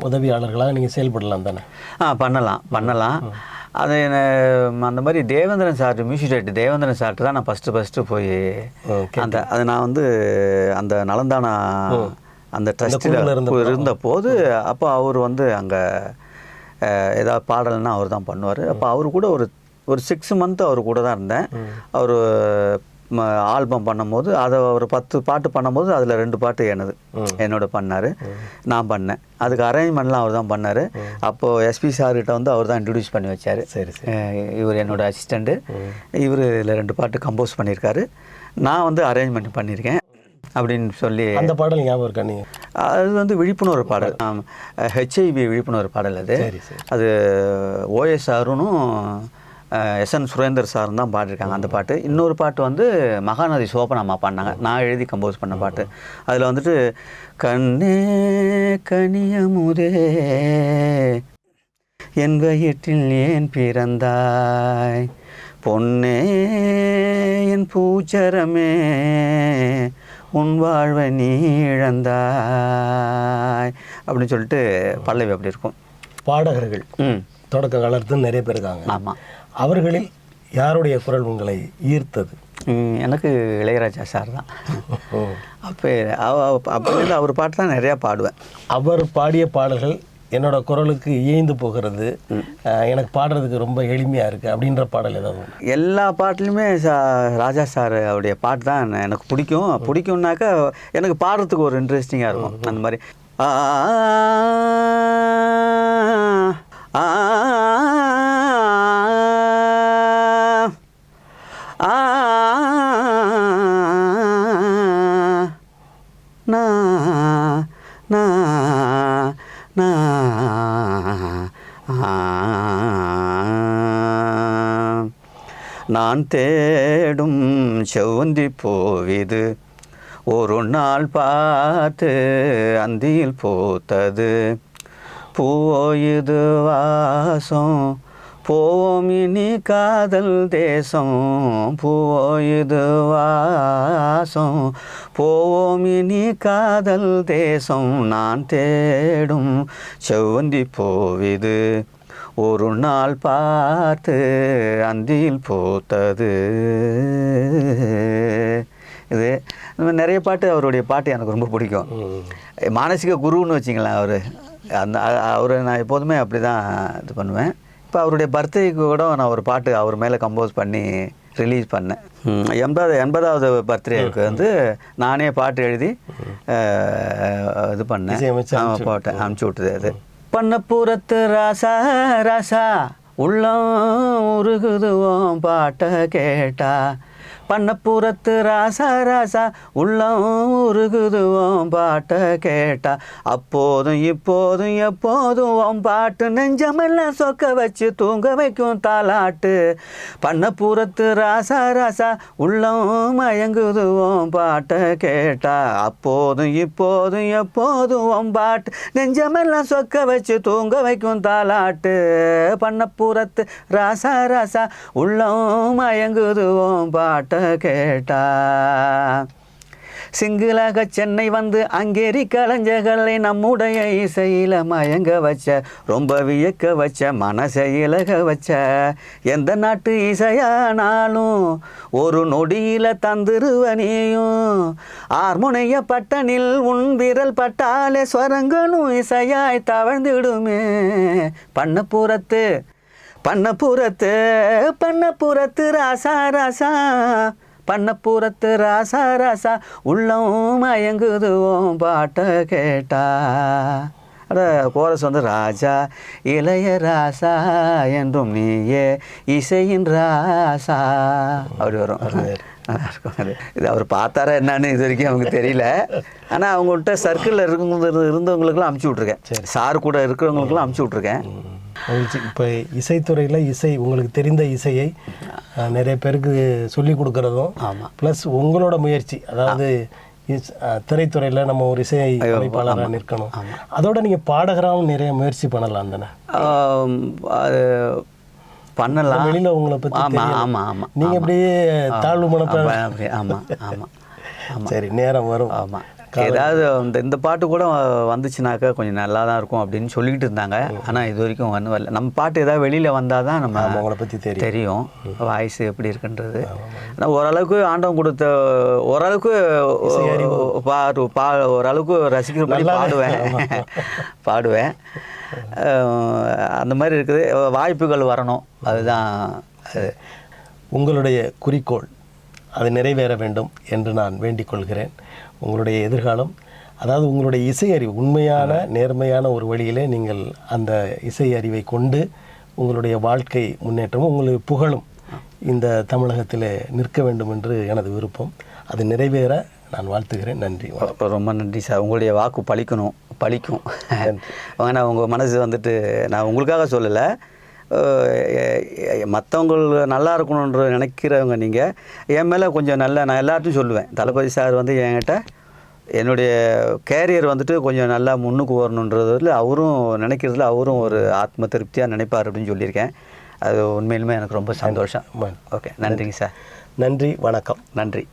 உதவியாளர்களாக நீங்கள் செயல்படலாம் தானே? பண்ணலாம். அது அந்த மாதிரி Devendran sir, music director Devendran chart தான் நான் ஃபஸ்ட்டு போய் அது நான் வந்து அந்த நலந்தானா அந்த ட்ரஸ்ட்டில் இருந்த போது அப்போ அவர் வந்து அங்கே ஏதாவது பாடல்னா அவர் தான் பண்ணுவார். அப்போ அவர் கூட ஒரு 6 மந்த் அவர் கூட தான் இருந்தேன். அவர் ஆல்பம் பண்ணும்போது அதை ஒரு 10 பாட்டு பண்ணும்போது அதில் 2 பாட்டு என்னோட பண்ணார், நான் பண்ணேன். அதுக்கு அரேஞ்ச்மெண்ட்லாம் அவர் தான் பண்ணார். அப்போது எஸ்பி சார்கிட்ட வந்து அவர் தான் இன்ட்ரடியூஸ் பண்ணி வச்சார். சரி. இவர் என்னோட அசிஸ்டண்ட்டு. இவர் இதில் 2 பாட்டு கம்போஸ் பண்ணியிருக்காரு. நான் வந்து அரேஞ்ச்மெண்ட் பண்ணியிருக்கேன். அப்படின்னு சொல்லி அந்த பாடல் ஞாபகம் இருக்கா நீங்கள்? அது வந்து விழிப்புணர்வு பாடல், ஹெச்ஐவி விழிப்புணர்வு பாடல். அது ஓஎஸ் அருணும் எஸ்என் சுரேந்தர் சாரும் தான் பாடிருக்காங்க அந்த பாட்டு. இன்னொரு பாட்டு வந்து மகாநதி சோபனாம்மா பாடினாங்க, நான் எழுதி கம்போஸ் பண்ண பாட்டு. அதில் வந்துட்டு கண்ணே கனியமுதே என் வயிற்றில் ஏன் பிறந்தாய், பொன்னே என் பூச்சரமே உன் வாழ்வை நீ இழந்தாய் அப்படின்னு சொல்லிட்டு பல்லவி அப்படி இருக்கும். பாடகர்கள் தொடக்க காலத்தில் நிறைய பேர் இருக்காங்க. ஆமாம். அவர்களில் யாருடைய குரல் உங்களை ஈர்த்தது? எனக்கு இளையராஜா சார் தான். அப்போலேருந்து அவர் பாட்டு தான் நிறையா பாடுவேன். அவர் பாடிய பாடல்கள் என்னோட குரலுக்கு இயைந்து போகிறது, எனக்கு பாடுறதுக்கு ரொம்ப எளிமையாக இருக்குது அப்படின்ற பாடல் ஏதாவது? எல்லா பாட்டுலையுமே ராஜா சார் அவருடைய பாட்டு தான் எனக்கு பிடிக்கும்னாக்கா எனக்கு பாடுறதுக்கு ஒரு இன்ட்ரெஸ்டிங்காக இருக்கும். அந்த மாதிரி நான் தேடும் செவ்வந்தி பூவிது ஒரு நாள் பார்த்து அந்தியில் பூத்தது, பூவோயுது வாசம் போவோம் இனி காதல் தேசம், பூவோயுது வாசம் போவோம் இனி காதல் தேசம். நான் தேடும் செவ்வந்தி பூவிது ஒரு நாள் பார்த்து அந்தியில் பூத்தது. இது நிறைய பாட்டு, அவருடைய பாட்டு எனக்கு ரொம்ப பிடிக்கும். மானசிக குருன்னு வச்சிங்களேன் அவரை நான் எப்போதுமே அப்படி தான் இது பண்ணுவேன். இப்போ அவருடைய பர்த்டேக்கு கூட நான் ஒரு பாட்டு அவர் மேலே கம்போஸ் பண்ணி ரிலீஸ் பண்ணேன். 80வது பர்த்டேவுக்கு வந்து நானே பாட்டு எழுதி இது பண்ணேன், போட்டேன், அனுப்பிச்சி விட்டுது. அது பண்ணப்புறத்து ராசா ராசா உள்ளம் உருகுதுவோம் பாட்டை கேட்டா, பண்ணப்புறத்து ராசா ராசா உள்ளம் உருகுதுவோம் பாட்டை கேட்டா, அப்போதும் இப்போதும் எப்போதும் உன் பாட்டு நெஞ்சமெல்லாம் சொக்க வச்சு தூங்க வைக்கும் தாலாட்டு. பண்ணப்புறத்து ராசா ராசா உள்ளம் மயங்குதுவோம் பாட்டை கேட்டா, அப்போதும் இப்போதும் எப்போதும் உன் பாட்டு நெஞ்சமெல்லாம் சொக்க வச்சு தூங்க வைக்கும் தாலாட்டு. பண்ணப்புறத்து ராசா ராசா உள்ளம் மயங்குதுவோம் பாட்டை கேட்டா, சிங்கிளாக சென்னை வந்து அங்கேரி கலைஞர்களை நம்முடைய இசையில் மயங்க வச்ச, ரொம்ப வியக்க வச்ச, மனசை இலக வச்ச, எந்த நாட்டு இசையானாலும் ஒரு நொடியில் தந்துருவனியும், ஆர்முனைய பட்டனில் உன் விரல் பட்டாலே ஸ்வரங்களும் இசையாய் தவழ்ந்திடுமே. பண்ணப்புறத்து பண்ணப்புறத்து பண்ணப்புறத்து ராசா ராசா, பண்ணப்புறத்து ராசா ராசா உள்ளம் மயங்குதுவோம் பாட்டை கேட்டா. அட கோரஸ் வந்து ராஜா இளைய ராசா என்றும் நீயே இசையின் ராசா அப்படி வரும். இது அவர் பார்த்தாரா என்னன்னு இது வரைக்கும் அவங்க தெரியல. ஆனால் அவங்கள்ட்ட சர்க்கிளில் இருந்தவங்களுக்கெல்லாம் அமுச்சு விட்ருக்கேன், சார் கூட இருக்கிறவங்களுக்கெல்லாம் அமுச்சு விட்ருக்கேன். இப்போ இசைத்துறையில் உங்களுக்கு தெரிந்த இசையை நிறைய பேருக்கு சொல்லி கொடுக்குறதும், ஆமாம், ப்ளஸ் உங்களோட முயற்சி, அதாவது திரைத்துறையில் நம்ம ஒரு இசை அமைப்பாளராக நிற்கணும், அதோட நீங்கள் பாடகராகவும் நிறைய முயற்சி பண்ணலாம் தானே? பண்ணலாம், வெளியில் உங்களை பற்றி. ஆமாம் ஆமாம் ஆமாம், நீங்கள் அப்படியே தாழ்வு மனப்ப. ஆமாம் ஆமாம் ஆமாம், சரி, நேரம் வரும். ஆமாம், ஏதாவது இந்த பாட்டு கூட வந்துச்சுனாக்கா கொஞ்சம் நல்லா தான் இருக்கும் அப்படின்னு சொல்லிக்கிட்டு இருந்தாங்க. ஆனால் இது வரைக்கும் ஒன்றும் வரல. நம்ம பாட்டு ஏதாவது வெளியில் வந்தால் தான் நம்ம அவங்கள பற்றி தெரியும், வாய்ஸ் எப்படி இருக்குன்றது. ஆனால் ஓரளவுக்கு ஆண்டவன் கொடுத்த ஓரளவுக்கு ஓரளவுக்கு ரசிக்கிற மாதிரி பாடுவேன். அந்த மாதிரி இருக்குது. வாய்ப்புகள் வரணும், அதுதான். உங்களுடைய குறிக்கோள் அது நிறைவேற வேண்டும் என்று நான் வேண்டிக் கொள்கிறேன். உங்களுடைய எதிர்காலம், அதாவது உங்களுடைய இசை அறிவு உண்மையான நேர்மையான ஒரு வழியிலே நீங்கள் அந்த இசை அறிவை கொண்டு உங்களுடைய வாழ்க்கை முன்னேற்றமும் உங்களுடைய புகழும் இந்த தமிழகத்தில் நிற்க வேண்டும் என்று எனது விருப்பம். அது நிறைவேற நான் வாழ்த்துகிறேன். நன்றி. ரொம்ப நன்றி சார். உங்களுடைய வாக்கு பலிக்கும். ஏன்னா உங்கள் மனசு வந்துட்டு நான் உங்களுக்காக சொல்லலை, மற்றவங்க நல்லா இருக்கணுன்ற நினைக்கிறவங்க நீங்கள். என் மேலே கொஞ்சம் நான் எல்லாத்தையும் சொல்லுவேன். தளபதி சார் வந்து என்கிட்ட என்னுடைய கேரியர் வந்துட்டு கொஞ்சம் நல்லா முன்னுக்கு வரணுன்றதில் அவரும் நினைக்கிறதுல அவரும் ஒரு ஆத்ம திருப்தியாக நினைப்பார் அப்படின்னு சொல்லியிருக்கேன். அது உண்மையிலுமே எனக்கு ரொம்ப சந்தோஷம். ஓகே, நன்றிங்க சார். நன்றி, வணக்கம். நன்றி.